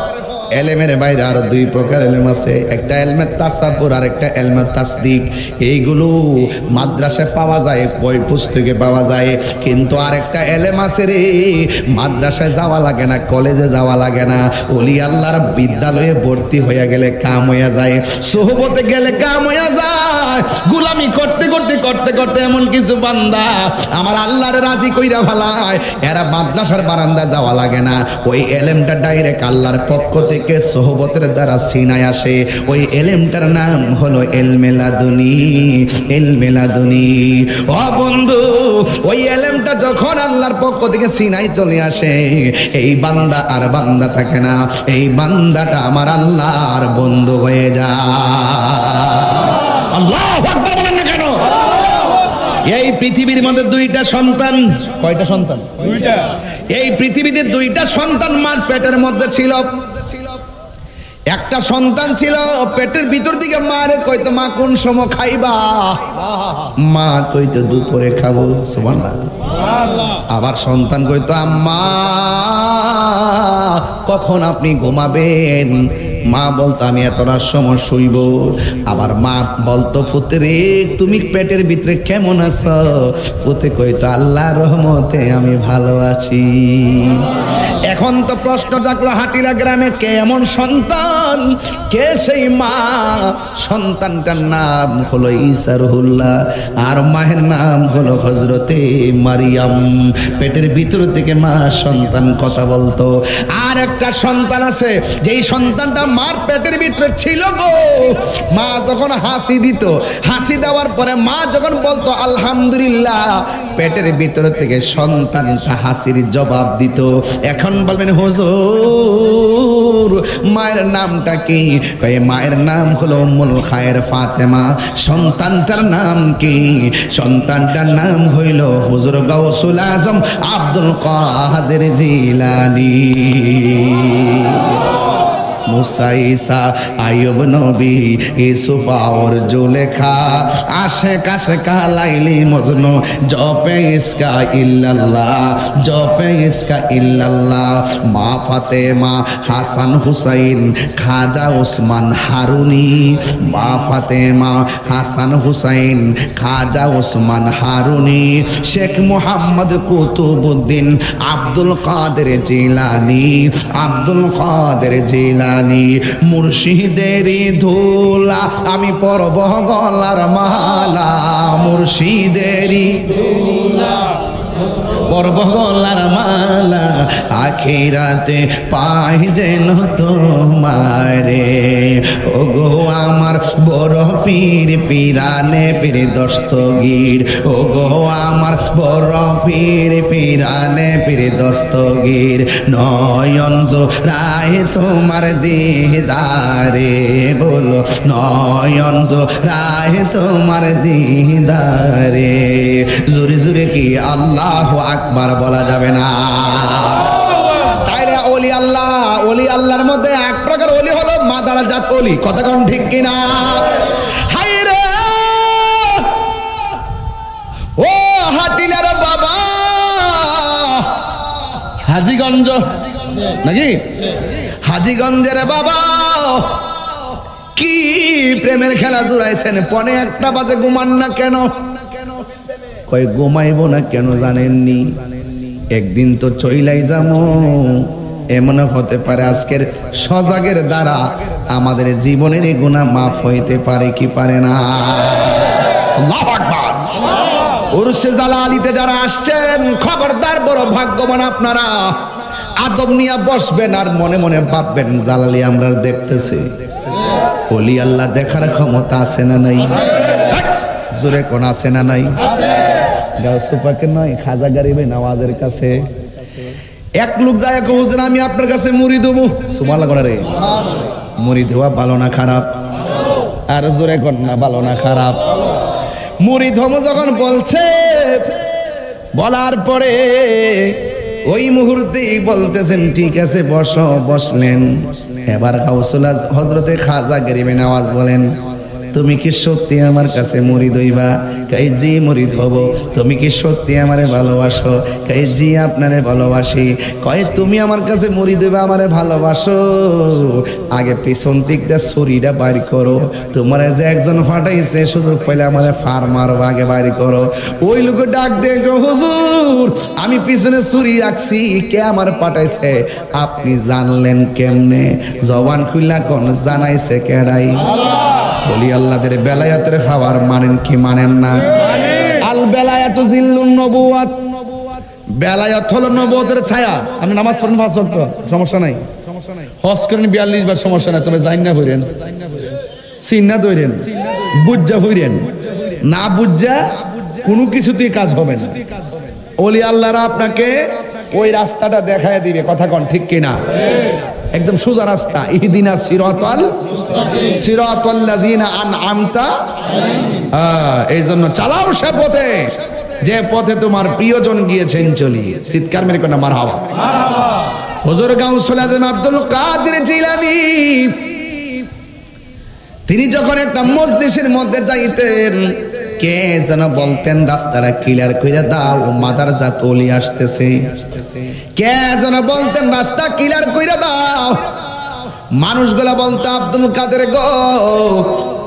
S1: এলেমের বাইরে আরো 2 প্রকার এলেম আছে, একটা এলমে তাসাব্বুর আর একটা এলমে তাসদিক। এইগুলো মাদ্রাসায় পাওয়া যায়, বই পুস্তকে পাওয়া যায়, কিন্তু আরেকটা এলেম আছে রে, মাদ্রাসায় যাওয়া লাগে না, কলেজে যাওয়া লাগে না, ওলি আল্লাহর বিদ্যালয়ে ভর্তি হয়ে গেলে কাম হয়ে যায়, সোহবতে গেলে কাম হয়ে যায়। গোলামি করতে করতে করতে করতে এমন কিছু বান্দা আমার আল্লাহর রাজি কইরা ফেলায়, এরা মাদ্রাসার বারান্দায় যাওয়া লাগে না, ওই এলেমটা ডাইরেক্ট আল্লাহর পক্ষ থেকে সোহবতের দ্বারা সিনায় আসে। ওই এলেমটার নাম হলো ইলমে লাদুনী, ইলমে লাদুনী। ও বন্ধু, ওই এলেমটা যখন আল্লাহর পক্ষ থেকে সিনায় চলে আসে, এই বান্দা আর বান্দা থাকে না, এই বান্দাটা আমার আল্লাহর বন্ধু হয়ে যায়। আল্লাহু আকবার বলেন না কেন? এই পৃথিবীর মধ্যে 2টা সন্তান, কয়টা সন্তান? 2টা। এই পৃথিবীতে 2টা সন্তান মার পেটের মধ্যে ছিল। একটা সন্তান ছিল পেটের ভিতর দিকে, মারে কইতো মা কোন সময় খাইবা, মা কইতো দুপুরে খাবো, সুবহানাল্লাহ। আবার সন্তান কইতো আম্মা কখন আপনি ঘুমাবেন, মা বলতো আমি এতটার সময় শুইব। আবার মা বলতো পুত্রে তুমি পেটের ভিতরে কেমন আছো, পুতে কইতো আল্লাহর রহমতে আমি ভালো আছি। এখন তো প্রশ্ন জাগলো হাটিলা গ্রামে, কে এমন সন্তান, কে সেই মা? সন্তানটার নাম হলো ঈসা রুহুল্লাহ, আর মায়ের নাম হলো হযরতে মারিয়াম। পেটের ভিতর থেকে মা সন্তান কথা বলতো। আর একটা সন্তান আছে, যেই সন্তানটা মার পেটের ভিতরে ছিল গো, মা যখন হাসি দিত, হাসি দেওয়ার পরে মা যখন বলতো আলহামদুলিল্লাহ, পেটের ভিতর থেকে সন্তানটা হাসির জবাব দিত। এখন বলবেন হুজুর মায়ের নামটা কি? কয়ে মায়ের নাম হলো উম্মুল খায়ের ফাতেমা। সন্তানটার নাম কি? সন্তানটার নাম হইল হুজুর গাউসুল আজম আব্দুল কাদের জিলানী। মুসা ঈসা আইয়ুব নবী ইউসুফ আর জুলেখা, আশেক আশেকা লাইলি মজনু, জপে ইসকা ইল্লাল্লাহ, জপে ইসকা ইল্লাল্লাহ। মা ফাতেমা, হাসান হুসাইন, খাজা ওসমান হারুনি। মা ফাতেমা, হাসান হুসাইন, খাজা ওসমান হারুনি। শেখ মুহাম্মদ কুতুবউদ্দিন, আব্দুল কাদের জিলানী, আব্দুল কাদের জিলানী। মুর্শিদেরই ধুলা আমি পরব গলার মালা, মুর্শিদেরই ধুলা পরব গলার মালা, আখিরাতে পাই যেন তোমারে। ও গো আমার বড় পীর পিরানে পীর দস্তগীর, ও গো আমার বড় পীর পিরানে পীর দস্তগীর। নয়ন জোড়ায় তোমার দিদারে, বলো নয়ন জোড়ায় তোমার দিদারে। জোরে জোরে কি আল্লাহু আকবার বলা যাবে না? তাইলে ওলি আল্লাহ, ওলি আল্লাহর মধ্যে এক প্রকার ওলি হলো মাদারাজাত ওলি, কথা কোন ঠিক কিনা? হাই রে ও হাটিলার বাবা, হাজীগঞ্জ নাকি? হাজীগঞ্জের বাবা কি প্রেমের খেলা জুড়াইছেন। 1:45 বাজে ঘুমান না কেন? কয় ঘুমাইব না কেন জানেননি? একদিন তো চইলাই যামো, এমন হতে পারে আজকের সজাগের দ্বারা আমাদের জীবনের এই গুনাহ মাফ হইতে পারে কি পারে না? আল্লাহু আকবার। উরসে জালালিতে যারা আসছেন খবরদার, বড় ভাগ্যবান আপনারা। আদব নিয়ে বসবেন আর মনে মনে ভাববেন জালালি আমরা দেখতেছি। ওলি আল্লাহ দেখার ক্ষমতা আছে না নাই? জোরে কোন আছে না নাই? গাউসে পাকের নয়, খাজা গরিবে নওয়াজের কাছে এক লোক যায় হুজুর আমি আপনার কাছে মুড়ি দেবো, সুবহানাল্লাহ রে। মুড়ি দেওয়া ভালো না খারাপ? আর জোরে কর না, ভালো না খারাপ? মুড়ি ধমো যখন বলছে, বলার পরে ওই মুহূর্তেই বলতেছেন ঠিক আছে বসো। বসলেন। এবার গাউসুল হযরতে খাজা গরিবে নওয়াজ বলেন, তুমি কি সত্যি আমার কাছে মুরিদ হইবা? কই জি মুরিদ হব। তুমি কি সত্যি আমারে ভালোবাসো? কই জি আপনারে ভালোবাসি। কয় তুমি আমার কাছে মুরিদ হইবা, আমারে ভালোবাসো, আগে পিছন দিক দিয়ে ছুরিটা বাইর করো। তোমার যে একজন ফাটাইছে সুযোগ পাইলে আমারে ফার মারবা, আগে বাইর করো। ওই লোক ডাক দিয়ে গো হুজুর আমি পিছনে ছুরি রাখছি, কে আমার পাঠাইছে? আপনি জানলেন কেমনে? জবান খুইলা কোন জানাইছে কেডাই? বলি আল্লাহদের বেলায়াতের পাওয়ার মানেন কি মানেন না? আল বেলায়াতু জিল্লুন নবুওয়াত, বেলায়াত হলো নবুয়তের ছায়া। আপনি নামাজ পড়েন 5 ওয়াক্ত, সমস্যা নাই। হজ করেন 42 বার, সমস্যা নাই। তবে জাইন না হইরেন, সিন্না দইরেন, বুজ্জা হইরেন, না বুজ্জা কোনো কিছুতেই কাজ হবে না। ওলি আল্লাহরা আপনাকে ওই রাস্তাটা দেখায় দিবে, কথা কোন ঠিক কিনা? একদম সোজা রাস্তা। ইহদিনা সিরাতাল্লাযিনা আনআমতা, এই জন্য চালাও সে পথে যে পথে তোমার প্রিয়জন গিয়েছেন চলি। চিৎকার মেরে কোন মারহাবা। হুজুর গাউসুল আজম আব্দুল কাদের জিলানী তিনি যখন একটা মজলিসের মধ্যে যাইতেন, কে যেন বলতেন রাস্তাটা ক্লিয়ার কইরা দাও, মাদার জাত ওলি আসতেছে। কে যেন বলতেন রাস্তা ক্লিয়ার কইরা দাও। মানুষগুলা বলতো আব্দুল কাদের গো,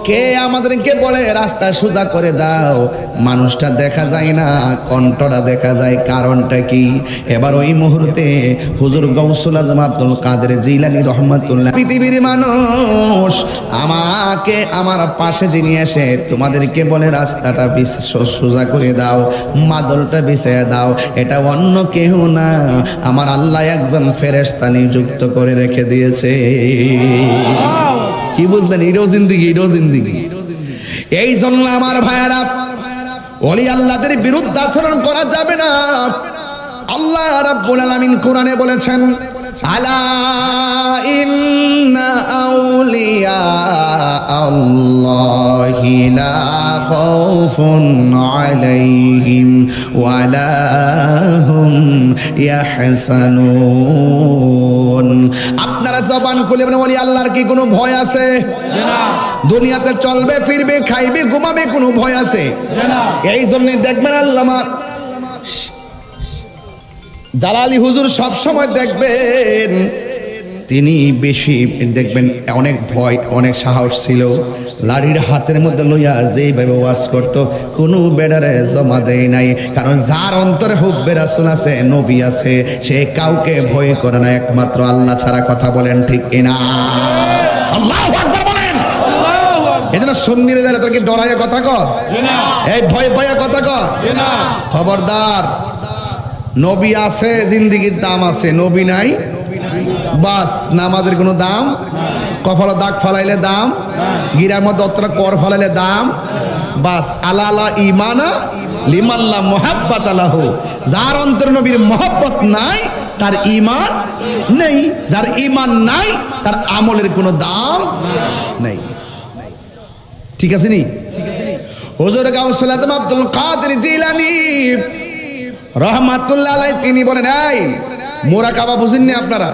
S1: কে আমাদেরকে বলে রাস্তা সোজা করে দাও? মানুষটা দেখা যায় না, কণ্ঠটা দেখা যায়, কারণটা কি? এবার ওই মুহূর্তে হুজুর গাউসুল আজম আব্দুল কাদের জিলানী রহমাতুল্লাহ, পৃথিবীর মানুষ আমাকে আমার পাশে যিনি এসে তোমাদেরকে বলে রাস্তাটা সোজা করে দাও, মাদলটা বিছিয়ে দাও, এটা অন্য কেউ না, আমার আল্লাহ একজন ফেরেশতা নিযুক্ত করে রেখে দিয়েছে। কি বুঝলেন? এটাও জিন্দিগি, এটাও জিন্দিগি। এই জন্য আমার ভাইয়ারা, ওলি আল্লাহদের বিরুদ্ধে আচরণ করা যাবে না। আল্লাহ রাব্বুল আলামিন কোরআনে বলেছেন, আলা ইন্না আউলিয়া আল্লাহি লা খাউফুন আলাইহিম ওয়ালা হুম ইয়াহসানুন। আপনারা জবান খুলে বলেন ওলি আল্লাহর কি কোনো ভয় আছে? না। দুনিয়াতে চলবে ফিরবে খাইবে ঘুমাবে, কোনো ভয় আছে? না। এই জন্য দেখবেন আল্লামা জালালি হুজুর সব সময় দেখবেন তিনি বেশি দেখবেন অনেক ভয়, অনেক সাহস ছিল। লাড়ির হাতের মধ্যে লইয়া যেইভাবে ওয়াজ করত, কোনো বেডারে জমা দেয় নাই। কারণ যার অন্তরে হুব্বে রাসূল আছে, নবী আছে, সে কাউকে ভয় করে না একমাত্র আল্লাহ ছাড়া। কথা বলেন ঠিক কিনা? আল্লাহু আকবার বলেন। এজন্য সুন্নিরা যারা তাকে ডরাইয়া কথা কয়, এই ভয় পাইয়া কথা কয়, খবরদার। নবী আছে, জিন্দিগির দাম আছে, নবী নাই বাস নামাজের কোনো দাম, কপালে দাগ ফালাইলে দাম, গিরার মধ্যে অতটা কর ফালাইলে দাম, বাস। আলা আলা ইমানা লিমাল্লা মুহাব্বাত আলাহু, যার অন্তরে নবীর মহব্বত নাই তার ঈমান নেই, যার ঈমান নাই তার আমলের কোনো দাম নেই। ঠিক আছে নি? হুজুর গাউসুল আজম আব্দুল কাদের জিলানী রহমাতুল্লাহ আলাইহি তিনি বলেন, এই মুরাকাবা বুঝেননি আপনারা?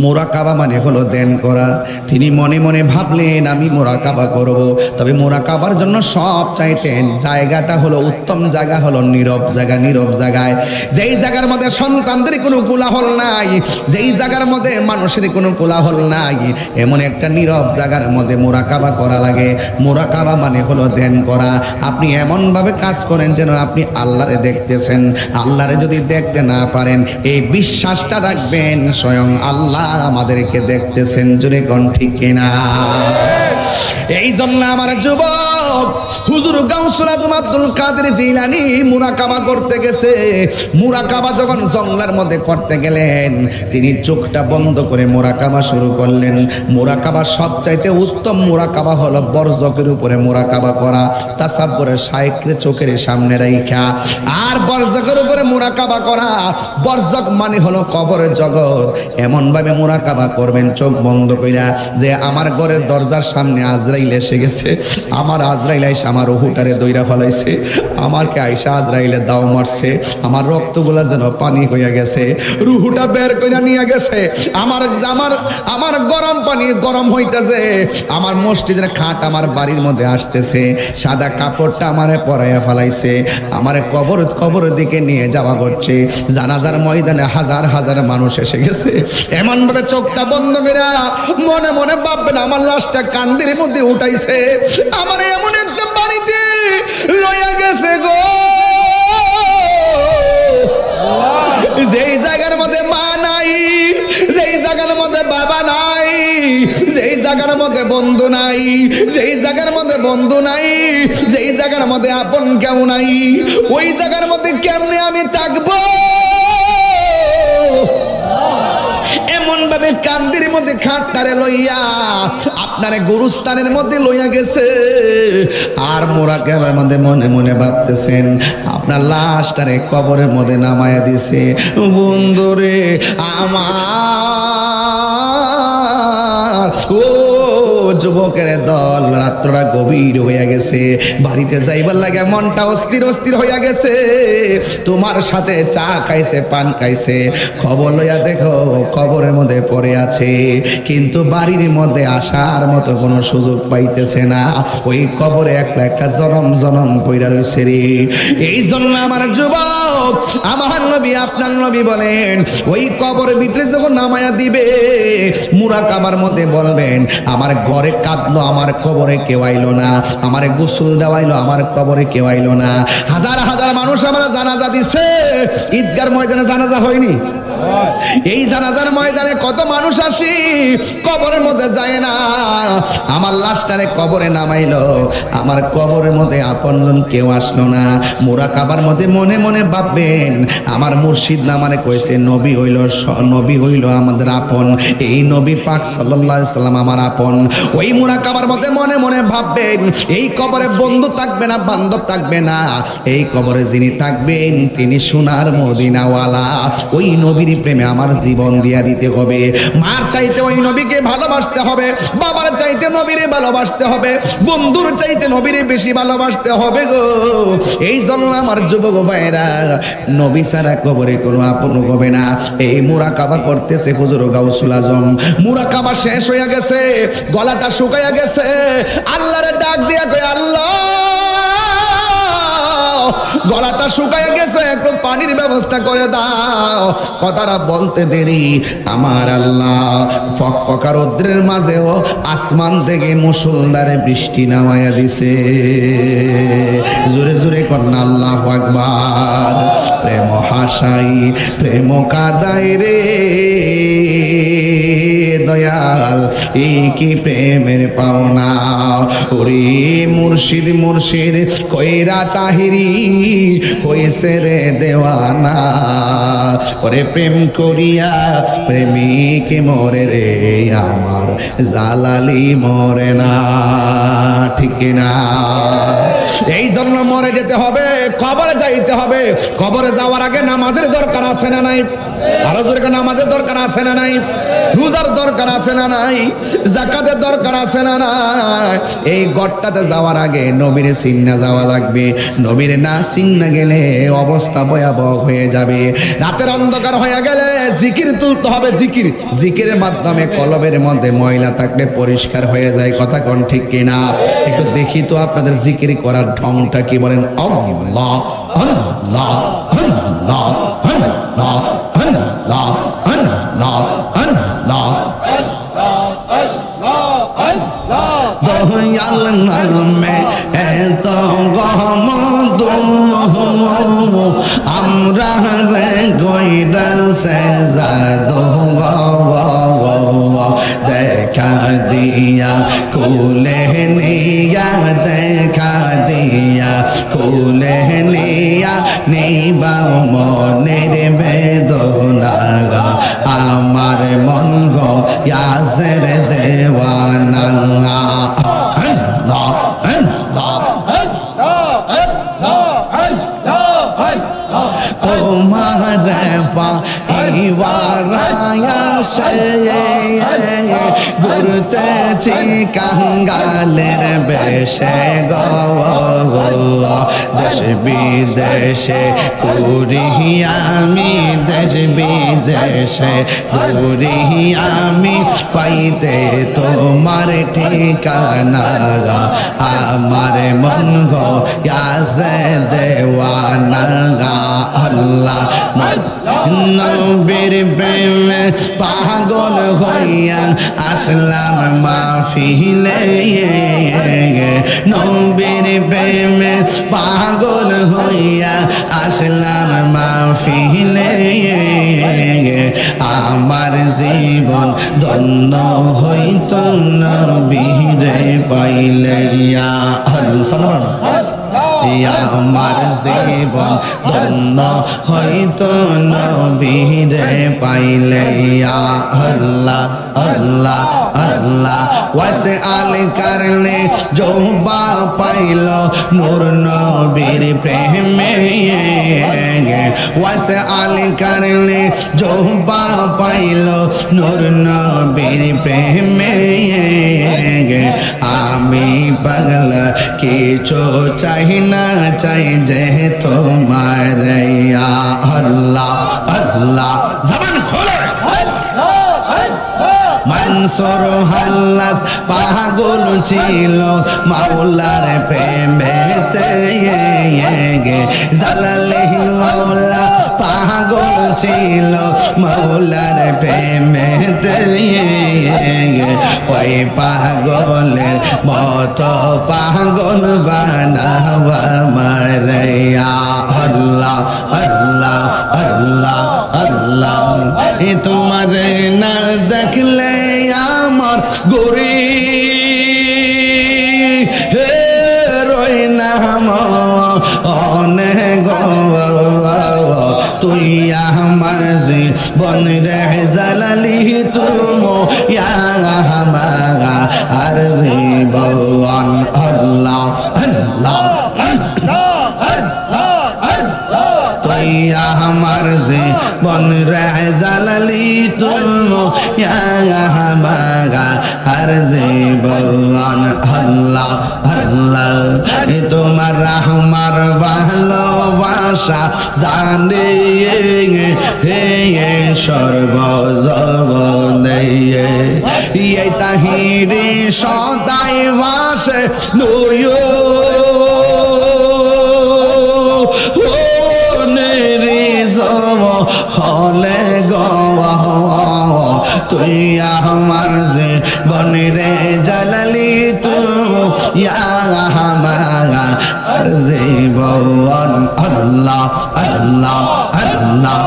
S1: মোরাকাবা মানে হলো ধ্যান করা। তিনি মনে মনে ভাবলেন আমি মোরাকাবা করব, তবে মোরাকাবার জন্য সব চাইতেন জায়গাটা হলো উত্তম জায়গা, হলো নীরব জায়গা। নীরব জায়গায়, যেই জায়গার মধ্যে সন্তানদের কোনো কোলাহল নাই, যেই জায়গার মধ্যে মানুষের কোনো কোলাহল নাই, এমন একটা নীরব জায়গার মধ্যে মোরাকাবা করা লাগে। মোরাকাবা মানে হলো ধ্যান করা। আপনি এমনভাবে কাজ করেন যেন আপনি আল্লাহরে দেখতেছেন। আল্লাহরে যদি দেখতে না পারেন, এই বিশ্বাসটা রাখবেন স্বয়ং আল্লাহ আমাদেরকে দেখতেছেন। জোরে কোন ঠিক কিনা? এই জন্য আমার যুবক হুজুর গাউসুল আজম আব্দুল কাদের জিলানী মুরাকাবা করতে গেছে। মুরাকাবা যখন জঙ্গলের মধ্যে করতে গেলেন, তিনি চোখটা বন্ধ করে মুরাকাবা শুরু করলেন। মুরাকাবা সবচাইতে উত্তম মুরাকাবা হলো বরজকের উপরে মুরাকাবা করা, তাসাব্বুরের শাইখরে চোখের সামনে রাইখা। আর বরজকের উপরে মুরাকাবা করা, বরজক মানে হলো কবরের জগৎ। এমন ভাবে মুরাকাবা করবেন চোখ বন্ধ কইরা যে আমার ঘরের দরজার সামনে আজরাইল এসে গেছে, আমার আজরাইল আইসা আমার রুহুটারে দইরা ফলাইছে, আমারকে আইসা আজরাইলে দাও মারছে, আমার রক্তগুলা যেন পানি হইয়া গেছে, রুহুটা বের কইরা নিয়ে গেছে, আমার আমার আমার গরম পানি গরম হইতেছে, আমার মসজিদের খাট আমার বাড়ির মধ্যে আসতেছে, সাদা কাপড়টা আমারে পরাইয়া ফেলাইছে, আমারে কবরের দিকে নিয়ে যাওয়া করছে। জানাজার ময়দানে হাজার হাজার মানুষ এসে গেছে। এমন ভাবে চোখটা বন্ধ করে মনে মনে ভাববেন আমার লাশটা কান্দির মধ্যে উঠাইছে, আমার এমন একটা বাড়িতে লইয়া গেছে গো, যেই জায়গার মধ্যে মা নাই, যেই জায়গার মধ্যে বাবা নাই, যেই জায়গার মধ্যে বন্ধু নাই, যেই জায়গার মধ্যে বন্ধু নাই, যেই জায়গার মধ্যে আপন কেউ নাই, ওই জায়গার মধ্যে কেমনে আমি থাকবো? এমন ভাবে কান্দির মধ্যে খাটটারে লইয়া আপনারে গুরুস্থানের মধ্যে লইয়া গেছে। আর মুরাকাবার মধ্যে মনে মনে ভাবতেছেন আপনার লাশটারে কবরের মধ্যে নামায়া দিছে। বন্ধুরে আমার, ও যুবকের দল, রাত্রটা গভীর হইয়া গেছে, বাড়িতে যাইবার লাগে মনটা অস্থির অস্থির হইয়া গেছে। তোমার সাথে চা খাইছে, পান খাইছে, খবর লইয়া দেখো কবরের মধ্যে পড়ে আছে, কিন্তু বাড়ির মধ্যে আসার মতো কোনো সুযোগ পাইতেছে না। ওই কবরে একলা একটা জনম জনম পইরা রয়েছে রে। এই জন্য আমার যুবক, আমার নবী আপনার নবী বলেন, ওই কবরের ভিতরে যখন নামায়া দিবে, মুরাকাবার মধ্যে বলবেন আমার ঘরে কাঁদলো, আমার কবরে কেউ আইলো না, আমারে গোসল দেওয়াইলো, আমার কবরে কেউ আইলো না। হাজার হাজার মানুষ আমরা জানাজা দিছে, ঈদগার ময়দানে জানাজা হয়নি? এই জানাজার ময়দানে কত মানুষ আসি, কবরের মধ্যে যায় না। আমার লাশটারে কবরে নামাইলো, আমার কবরের মধ্যে আপনজন কেউ আসলো না। মুরাকাবার মধ্যে মনে মনে ভাববেন আমার মুর্শিদ নামারে কইছে নবী হইল আমাদের আপন, এই নবী পাক সাল্লাল্লাহু আলাইহি সাল্লাম আমার আপন। ওই মুরাকাবার মধ্যে মনে মনে ভাববেন এই কবরে বন্ধু থাকবে না, বান্ধব থাকবে না, এই কবরে যিনি থাকবেন তিনি সোনার মদিনাওয়ালা। ওই নবীর প্রেমে আমার জীবন দিয়া দিতে হবে। মার চাইতে ওই নবীকে ভালোবাসতে হবে, বাবার চাইতে নবীরে ভালোবাসতে হবে, বন্ধুর চাইতে নবীরে বেশি ভালোবাসতে হবে গো। এই জন্য আমার যুবক ভাইরা, নবী ছাড়া কবরে কোনো আপন হবে না। এই মুরাকাবা করতেছে হুজুর গাউসুল আজম, মুরাকাবা শেষ হয়ে গেছে, গলাটা শুকাইয়া গেছে, আল্লাহরে ডাক দিয়া কই আল্লাহ, গলাটা শুকাইয়া গেছে, একটু পানির ব্যবস্থা করে দাও। কথাটা বলতে দেরি আমার আল্লাহ ফকফকা রৌদ্রের মাঝেও আসমান থেকে মুষলধারে বৃষ্টি নামাইয়া দিছে। জোরে জোরে কন্যা আল্লাহু আকবার। প্রেম হাসাই প্রেম কাদাই রে দয়াল, এই কি প্রেমের পাওনা। ওরে মুর্শিদ মুর্শিদ কইরা তাহিরি হইছে রে দেওয়ানা। ওরে প্রেম করিয়া প্রেমিক মরে রে, আমার জালালি মরে না, ঠিক না? এই জন্য মরে যেতে হবে, কবরে যাইতে হবে। কবরে যাওয়ার আগে নামাজের দরকার আছে না নাই? আরো জোরে নামাজের দরকার আছে না নাই? রোজার দরকার আছে না নাই? যাকাতের দরকার আছে না নাই? এই গড়টাতে যাওয়ার আগে নবীরে চিন্না যাওয়া লাগবে। নবীরে না চিন্না গেলে অবস্থা ভয়াবহ হয়ে যাবে। রাতের অন্ধকার হয়ে গেলে জিকির তুলতে হবে। জিকিরের মাধ্যমে কলবের মধ্যে ময়লা থাকলে পরিষ্কার হয়ে যায়। কথা কোন ঠিক কিনা? একটু দেখি তো আপনাদের জিকির করার ঢংটা কি। বলেন আল্লাহ আল্লাহ আল্লাহ আল্লাহ আল্লাহ আল্লাহ আল্লাহ দয়াল নামে এত গম আমরা রে গইরা সেজাদো দেখা দিয়া কুলে নিয়া দেখা দিয়া তুলে নিয়া নিবা মনের বেদনা আমার মন গো ইয়াসের দেওয়ানা ঘুরতেছি কাঙ্গালের বেশে গো দেশ বিদেশে ঘুরি আমি দেশ বিদেশে ঘুরি আমি পাইতে তোমার ঠিকানা আমার মন গো ইয়াসে দেওয়ানা আল্লাহ নবীর প্রেমে পাগল হইয়া আসলাম মাহফিলে নবীর প্রেমে পাগল হইয়া আসলাম মাহফিলে আমার জীবন ধন্য হইত নবীরে পাইলে আমার জীবন ধন্য হইতো নবীরে পাইলে আল্লাহ আল্লাহ আল্লাহ ওয়াসে আল করলে জোবা পাইল নূর নবীর প্রেমে ওয়াসে আল করলে জোবা পাইল নূর নবীর প্রেমে আমি পাগল কিছু চাই না চাই যে তোমার আল্লাহ আল্লাহ জবান খোলে মনসুর হাল্লাস পাগল ছিল মাওলার প্রেমেতে জালালিহি মাওলা পাগল ছিল মাওলার প্রেমেতে ওই পাগলের মতো পাগল বানাবা মারিয়া আল্লাহ আল্লাহ আল্লাহ আল্লাহ তোমার না দেখলে আমার গরি হে রই নাম অনেক তুই আমার জীবন রে জালালি তুমো আর জীবন আল্লাহ আল্লাহ আমার জীবন রে জালালি তুমো আর জীবন আল্লাহ আল্লাহ তোমার আমার ভালোবাসা জানে হে সর্বজগনে এই তাহিরি সদাই ভাসে নয় হলে গো তুই আমার জীবন রে জালালি তুই আমার জীবন আল্লাহ আল্লাহ আল্লাহ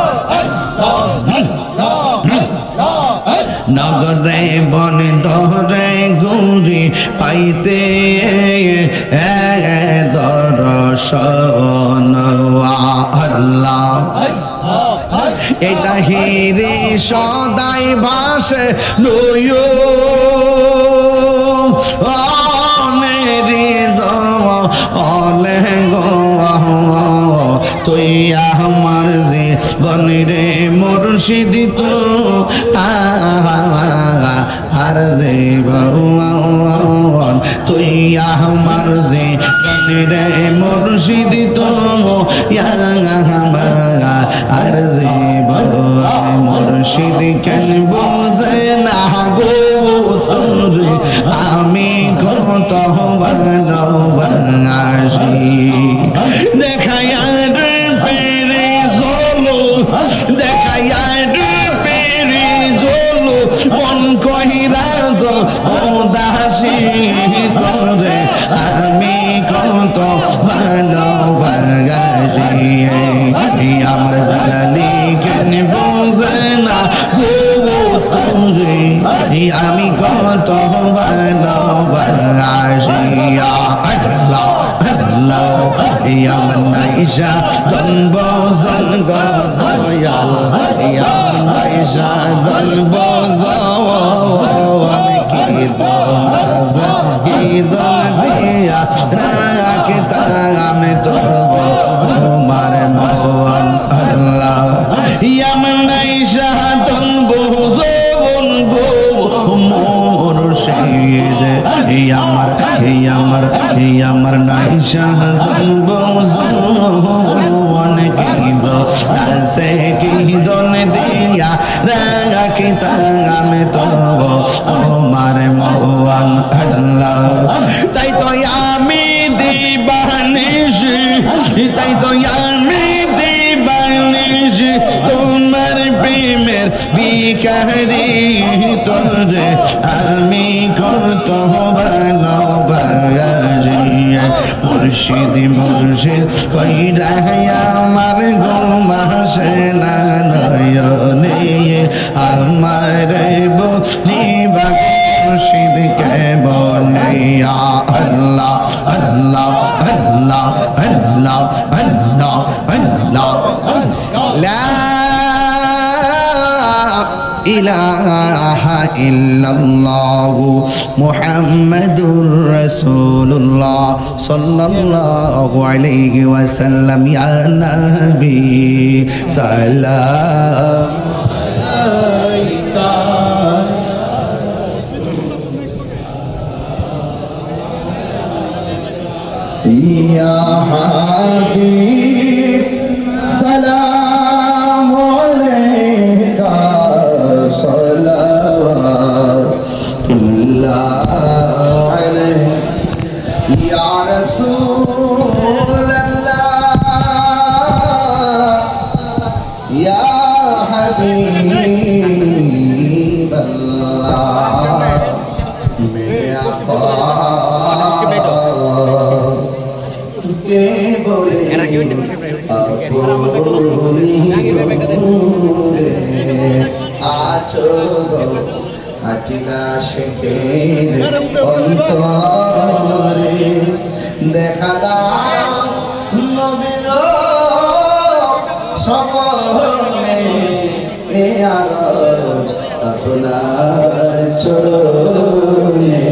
S1: নগরে বন দরে ঘুরি পাইতে দর্শন আল্লাহ এই তাহিরি সদাই ভাসে নয় অলে গো তুই আমার জীবন রে মুর্শিদ তো আর জীবন তুই আমার জীবন রে মুর্শিদ তো আর জীবন মুর্শিদ কেন বোঝে না গো তোরে আমি কত ভালোবাসি দেখায়া রে পেরে জলো দেখায়া রে পেরে জলো মন কহিরা ও দাসী তোরে আমি কত ভালোবাসি আমার জালালি কেন বোঝে না গো তোরে আমি কত ভালোবাসি আল্লাহ আল্লাহ ইয়ামান নাইশা দনব জনগ দয়াল ইয়ামান নাইশা দনব জওয়ান কি দমাজা কি দন দিয়া রাখতা আমি তো তোমার মন আল্লাহ ইয়ামান নাইশা দনব জওয়ান গো মুর্শিদ আমার নাইশা দনব জওয়ান কি দসে কি দন দিয়া রাখতা আমি তো তোমার মন আল্লাহ তাই তো আমি দিবানিশ তাই তো আমি দিবানিশ তোমার প্রেমের বিকারি তোরে আমি কত ভালোবাসি মুর্শিদ মুর্শিদ কইরা আমার ঘুমাসে না নয়নে আমার বলিবা মুর্শিদ কে বলে আল্লাহ আল্লাহ আল্লাহ আল্লাহ আল্লাহ আল্লাহ লা ইলাহা ইল্লাল্লাহ মুহাম্মাদুর রাসূলুল্লাহ সাল্লাল্লাহু আলাইহি ওয়াসাল্লাম ইয়া নবী সালাম আলাইকা ইয়া হাবিব সালাম আলাইকা সালাওয়াতুল্লাহ আলাইহি ইয়া রাসূলুল্লাহ ইয়া হাবিবাল্লাহ মেরা কে বলে আছো গো হাটিলা শেখের অন্তরে দেখা দাও নবী গো স্বপ্নে এ আরজ আপনার চরণে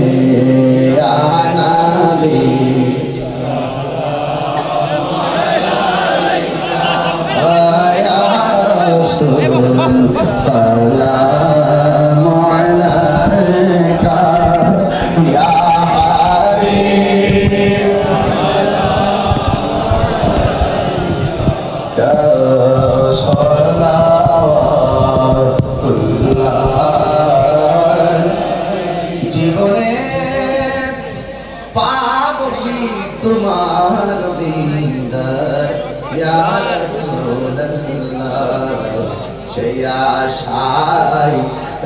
S1: আনাবি সালাম আলাইকা ইয়া হাবিব সালাওয়াতুল্লাহ জীবনে পাব কি তোমার দিদার ইয়া রাসূলুল্লাহ সেই আশায়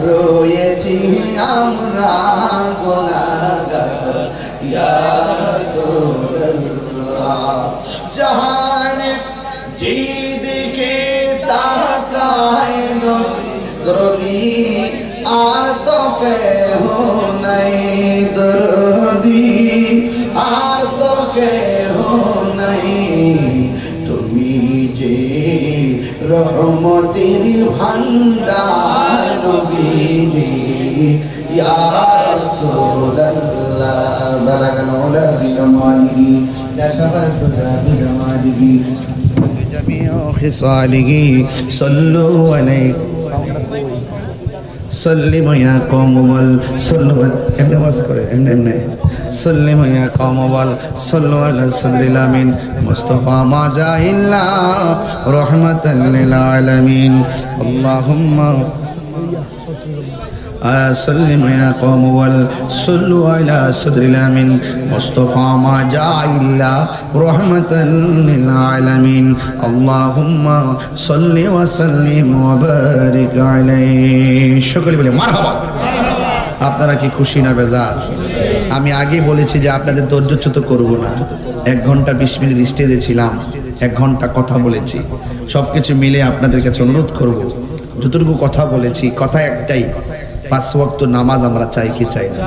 S1: রয়েছি আমরা গুনাহগার ইয়া রাসূলুল্লাহ জাহান যেদিকে তাকায় নবী দরদি আর তো কেহ নাই দরদি আর তো কেহ নাই তুমি যে রহমতের ভান্ডার নবীজি ইয়া রাসূলুল্লাহ বালাগাল উলা বিকামালিহি নাশাবাত দুজা বিজামালিহি জামিউ খিসালিহি সাল্লু আলাইহি সাল্লিমু ইয়া কওম ওয়াল সাল্লু এমনে ওয়াজ করে এমনে সাল্লিমু ইয়া কওম ওয়াল সাল্লু আলা সাদরিল আমিন মুস্তাফা মা জাইল্লা রাহমাতাল লিল আলামিন আল্লাহুম্মা সাল্লিমু ইয়া কওম ওয়াল সাল্লু আলা সাদরিল আমিন মুস্তাফা মা জাইল্লা রাহমাতাল লিল আলামিন আল্লাহুম্মা সাল্লি ওয়া সাল্লিম ওয়া বারিক আলাইহি সকলে বলে মারহাবা। আপনারা কি খুশি না বেজার? আমি আগে বলেছি যে আপনাদের ধৈর্যচ্যুত করব না। 1 ঘন্টা 20 মিনিট স্টেজে ছিলাম, 1 ঘন্টা কথা বলেছি। সবকিছু মিলে আপনাদের কাছে অনুরোধ করব, যতটুকু কথা বলেছি কথা একটাই, 5 ওয়াক্ত নামাজ আমরা চাই কি চাই না?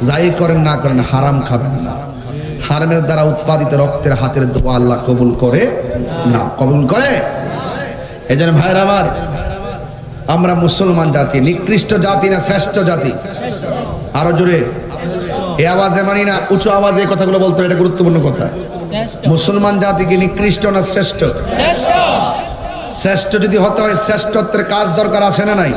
S1: যাই করেন না করেন হারাম খাবেন না। হারামের দ্বারা উৎপাদিত রক্তের হাতের দোয়া আল্লাহ কবুল করে না, কবুল করে। এই জন্য ভাইরা আমার, আমরা মুসলমান জাতি নিকৃষ্ট জাতি না শ্রেষ্ঠ জাতি? আরো জোরে এই আওয়াজে মানি না, উঁচু আওয়াজে এই কথাগুলো বলতে হবে, এটা গুরুত্বপূর্ণ কথা। মুসলমান জাতি কি নিকৃষ্ট না শ্রেষ্ঠ? শ্রেষ্ঠ যদি হতে হয় শ্রেষ্ঠত্বের কাজ দরকার আছে না নাই?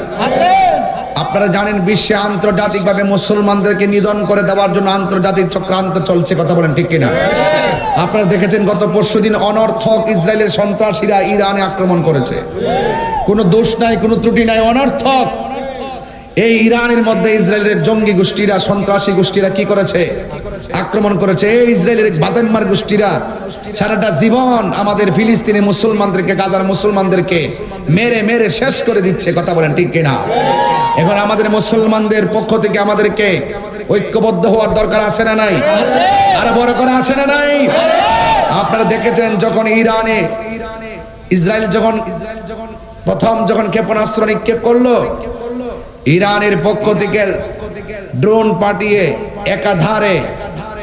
S1: আপনারা জানেন বিশ্বে আন্তর্জাতিকভাবে মুসলমানদেরকে নিধন করে দেওয়ার জন্য আন্তর্জাতিক চক্রান্ত চলছে, কথা বলেন ঠিক কিনা? আপনারা দেখেছেন গত পরশুদিন অনর্থক ইসরায়েলের সন্ত্রাসীরা ইরানে আক্রমণ করেছে, কোনো দোষ নাই, কোনো ত্রুটি নাই, অনর্থক। এই ইরানের মধ্যে ইসরায়েলের জঙ্গি গোষ্ঠীরা, সন্ত্রাসী গোষ্ঠীরা কি করেছে? আক্রমণ করেছে। এই ইসরায়েলের বাদেনমার গোষ্ঠীরা সারাটা জীবন আমাদের ফিলিস্তিনি মুসলমানদেরকে, গাজার মুসলমানদেরকে মেরে মেরে শেষ করে দিচ্ছে, কথা বলেন ঠিক কিনা? এখন আমাদের মুসলমানদের পক্ষ থেকে আমাদেরকে ঐক্যবদ্ধ হওয়ার দরকার আছে না নাই? আরো বড় করে আছে না নাই? আপনারা দেখেছেন যখন ইরানে ইসরায়েল যখন প্রথম ক্ষেপণাস্ত্র নিক্ষেপ করলো, ইরানের পক্ষ থেকে ড্রোন পাঠিয়ে একাধারে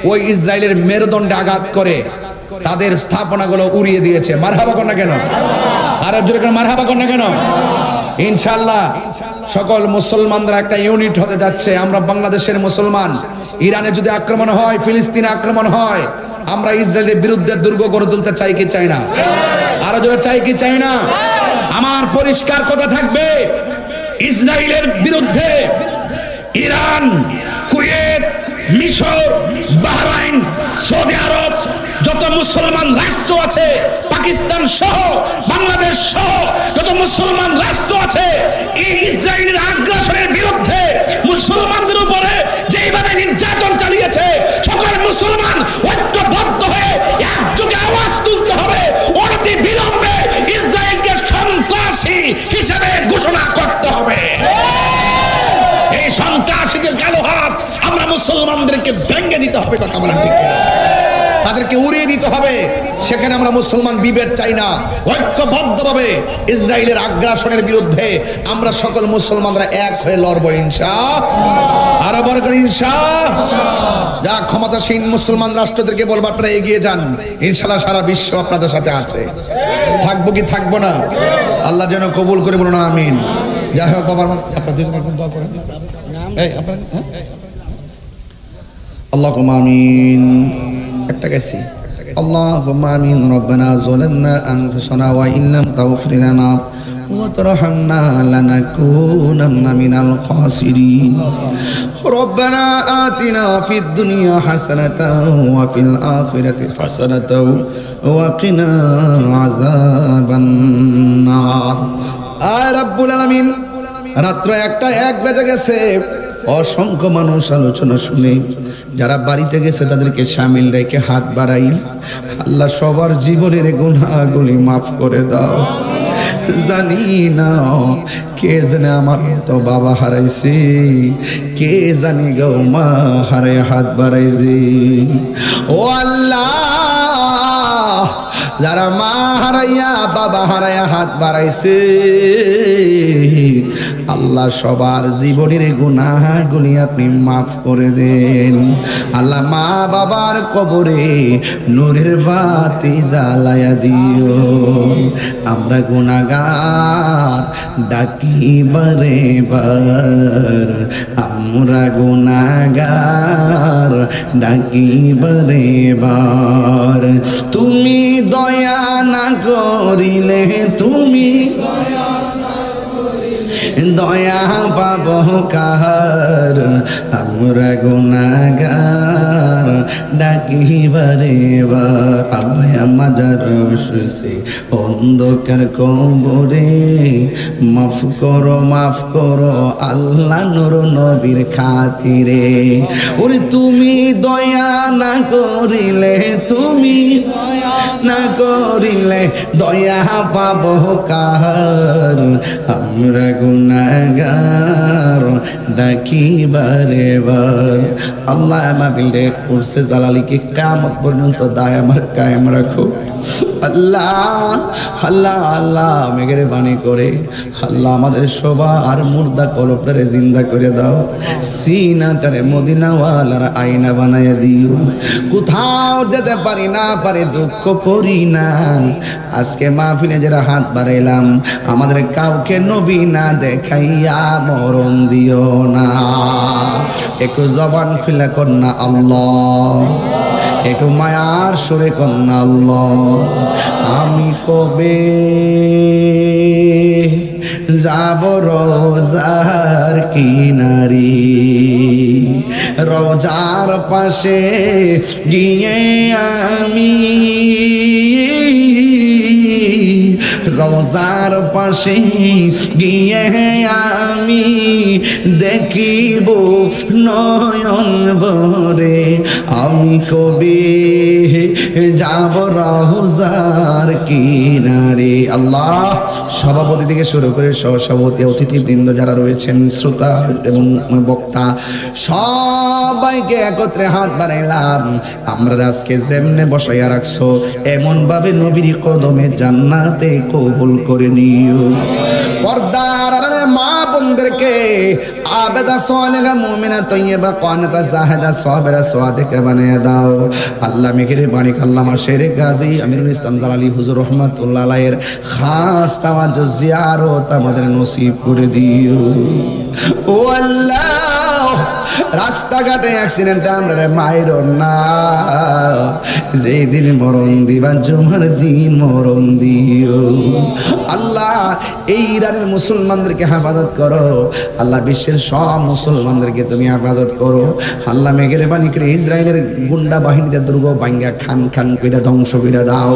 S1: ওই ইসরায়েলের মেরুদণ্ডে আঘাত করে তাদের স্থাপনাগুলো উড়িয়ে দিয়েছে। মারহাবা কর না কেন? আরব জোরে কেন মারহাবা কর না কেন? ইনশাআল্লাহ সকল মুসলমানরা একটা ইউনিট হতে যাচ্ছে। আমরা বাংলাদেশের মুসলমান, ইরানে যদি আক্রমণ হয়, ফিলিস্তিনে আক্রমণ হয়, আমরা ইসরায়েলের বিরুদ্ধে দুর্গ গড়ে তুলতে চাই কি চাই না? আরো জোরে চাই কি চাই না? আমার পরিষ্কার কথা থাকবে, ইসরায়েলের বিরুদ্ধে ইরান, কুয়েত, মিশর, বাহরাইন, সৌদি আরব, যত মুসলমান রাষ্ট্র আছে, পাকিস্তান সহ বাংলাদেশ সহ যত মুসলমান রাষ্ট্র আছে, এই ইসরায়েলের আগ্রাসনের বিরুদ্ধে মুসলমানদের উপরে যেভাবে নির্যাতন চালিয়েছে, সকল মুসলমান ঐক্যবদ্ধ হয়ে একযোগে আওয়াজ তুলতে হবে, অনতি বিলম্বে ইসরায়েলকে সন্ত্রাসী হিসেবে ঘোষণা করতে হবে। এই সন্ত্রাসীদের কালো হাত আমরা মুসলমানদেরকে ভেঙে দিতে হবে, কথা বলেন ঠিক কিনা? তাদেরকে উড়িয়ে দিতে হবে। সেখানে আমরা মুসলমান বিভেদ চাই না, ঐক্যবদ্ধভাবে ইসরায়েলের আগ্রাসনের বিরুদ্ধে আমরা সকল মুসলমানরা এক হয়ে লড়বো ইনশাআল্লাহ। আরো বড় করে ইনশাআল্লাহ। যা ক্ষমতাসীন মুসলমান রাষ্ট্রদেরকে বলবো আপনারা এগিয়ে যান, ইনশাআল্লাহ সারা বিশ্ব আপনাদের সাথে আছে। থাকবো কি থাকবো না? আল্লাহ যেন কবুল করে, বলুন আমিন। যাই হোক বাবার আপনাদের দোয়া করেন, আল্লাহুম্মা আমিন। একটা গেছি, আল্লাহুম্মা আমিন। রব্বানা যালামনা আনফুসানা ওয়া ইল্লাম তাগফির লানা ওয়া তারহামনা লানাকুনান্না মিনাল খাসিরিন। রব্বানা আতিনা ফিদ দুনিয়া হাসানাতাও ওয়া ফিল আখিরাতি হাসানাতাও ওয়া কিনা আযাবান নার। আয় রব্বুল আলামিন, রাত্র 1 বেজে গেছে। অসংখ্য মানুষ আলোচনা শুনে যারা বাড়িতে গেছে তাদেরকে শামিল রেখে হাত বাড়াই। আল্লাহ সবার জীবনের গুনাহগুলি মাফ করে দাও। জানি না কে জানে আমার তো বাবা হারাইছে, কে জানি গো মা হারাই হাত বাড়াইছে। ও আল্লাহ, যারা মা হারাইয়া বাবা হারাইয়া হাত বাড়াইছে, আল্লাহ সবার জীবনের গুনাহগুলি আপনি মাফ করে দেন। আল্লাহ মা বাবার কবরে নূরের বাতি জ্বালায়া দিও। আমরা গুনাহগার ডাকি বারে বার, আমরা গুনাহগার ডাকি বারে বার। তুমি দয়া না করিলে, তুমি দয়া পাবো কার? আমরা গুনাহগার ডাকি বারে বার। আয়া মাজার শুছে অন্ধকার কবরে, মাফ করো মাফ করো আল্লাহ নূর নবীর খাতিরে। ওরে তুমি দয়া না করিলে, তুমি না করিলে দয়া পাবো কার? আমরা গুনাহগার ডাকি বারে বার। আল্লাহ মাহফিল করছে জালালিকে কিয়ামত পর্যন্ত দায় আমার কায়েম রাখো। আল্লাহ আল্লাহ আল্লাহ মেঘের বাণী করে আল্লাহ আমাদের সবার মুর্দা কলবটারে জিন্দা করে দাও, সিনাটারে মদিনাওয়ালার আয়না বানায় দিও। কোথাও যেতে পারি না পারি দুঃখ করি না, আজকে মাহফিলে যারা হাত বাড়াইলাম আমাদের কাউকে নবী না দেখাইয়া মরণ দিও না। একটু জবান খুলে কন্যা আল্লাহ, একটু মায়ার সুরে কন্যা আল্লাহ। আমি কবে যাব রোজার কিনারি, রোজার পাশে গিয়ে আমি রোজার পাশে গিয়ে আমি দেখিব নয়ন ভরে, আমি কবে যাব রোজার কিনারে। আল্লাহ সভাপতি থেকে শুরু করে সহসভাপতি অতিথিবৃন্দ যারা রয়েছেন, শ্রোতা এবং বক্তা সবাইকে একত্রে হাত বাড়াইলাম। আমরা আজকে যেমনে বসাইয়া রাখছো এমন ভাবে নবীর কদমে জান্নাতে কবুল করে নিও। পর্দার আড়ালে মা বোনদেরকে আবেদা সালেহা মুমিনা তয়্যিবা কানিতা জাহিদা সাবিরা সাদিকা বানিয়ে দাও। আল্লাহ মেঘের বাণী আল্লামা শের গাজী আমিরুল ইসলাম জালালী হুজুর রহমাতুল্লাহ আলাইহির খাস তাওয়াজ্জু জিয়ারত আমাদের নসিব করে দিও। ও আল্লাহ রাস্তাঘাটে অ্যাক্সিডেন্ট আমরা মায়ের না, যেই দিন মরণ দিবা জুমার দিন মরণ দিও। আল্লাহ এই ইরানের মুসলমানদেরকে হেফাজত করো, আল্লাহ বিশ্বের সব মুসলমানদেরকে তুমি হেফাজত করো। আল্লাহ মেঘের বাণী করে ইসরায়েলের গুন্ডা বাহিনীতে দুর্গ ভাঙ্গা খান খান কইরা ধ্বংস কইরা দাও।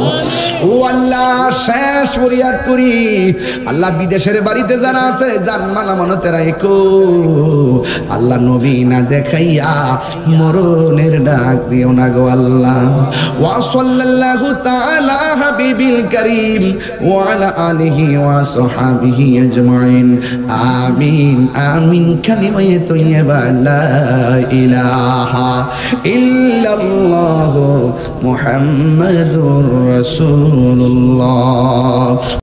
S1: ও আল্লাহ শেষ ফরিয়াদ করি, আল্লাহ বিদেশের বাড়িতে যারা আছে জানমাল আমানতে রাখো। আল্লাহ নবী না দেখাইয়া মরণের ডাক দিও না গো আল্লাহ। ওয়া সাল্লাল্লাহু তাআলা হাবিবিল কারীম ওয়া আলা আলিহি ওয়া সাহবিহি আজমাইন। আমিন আমিন। কালিমায়ে তয়্যিবা লা ইলাহা ইল্লাল্লাহু মুহাম্মাদুর রাসূলুল্লাহ।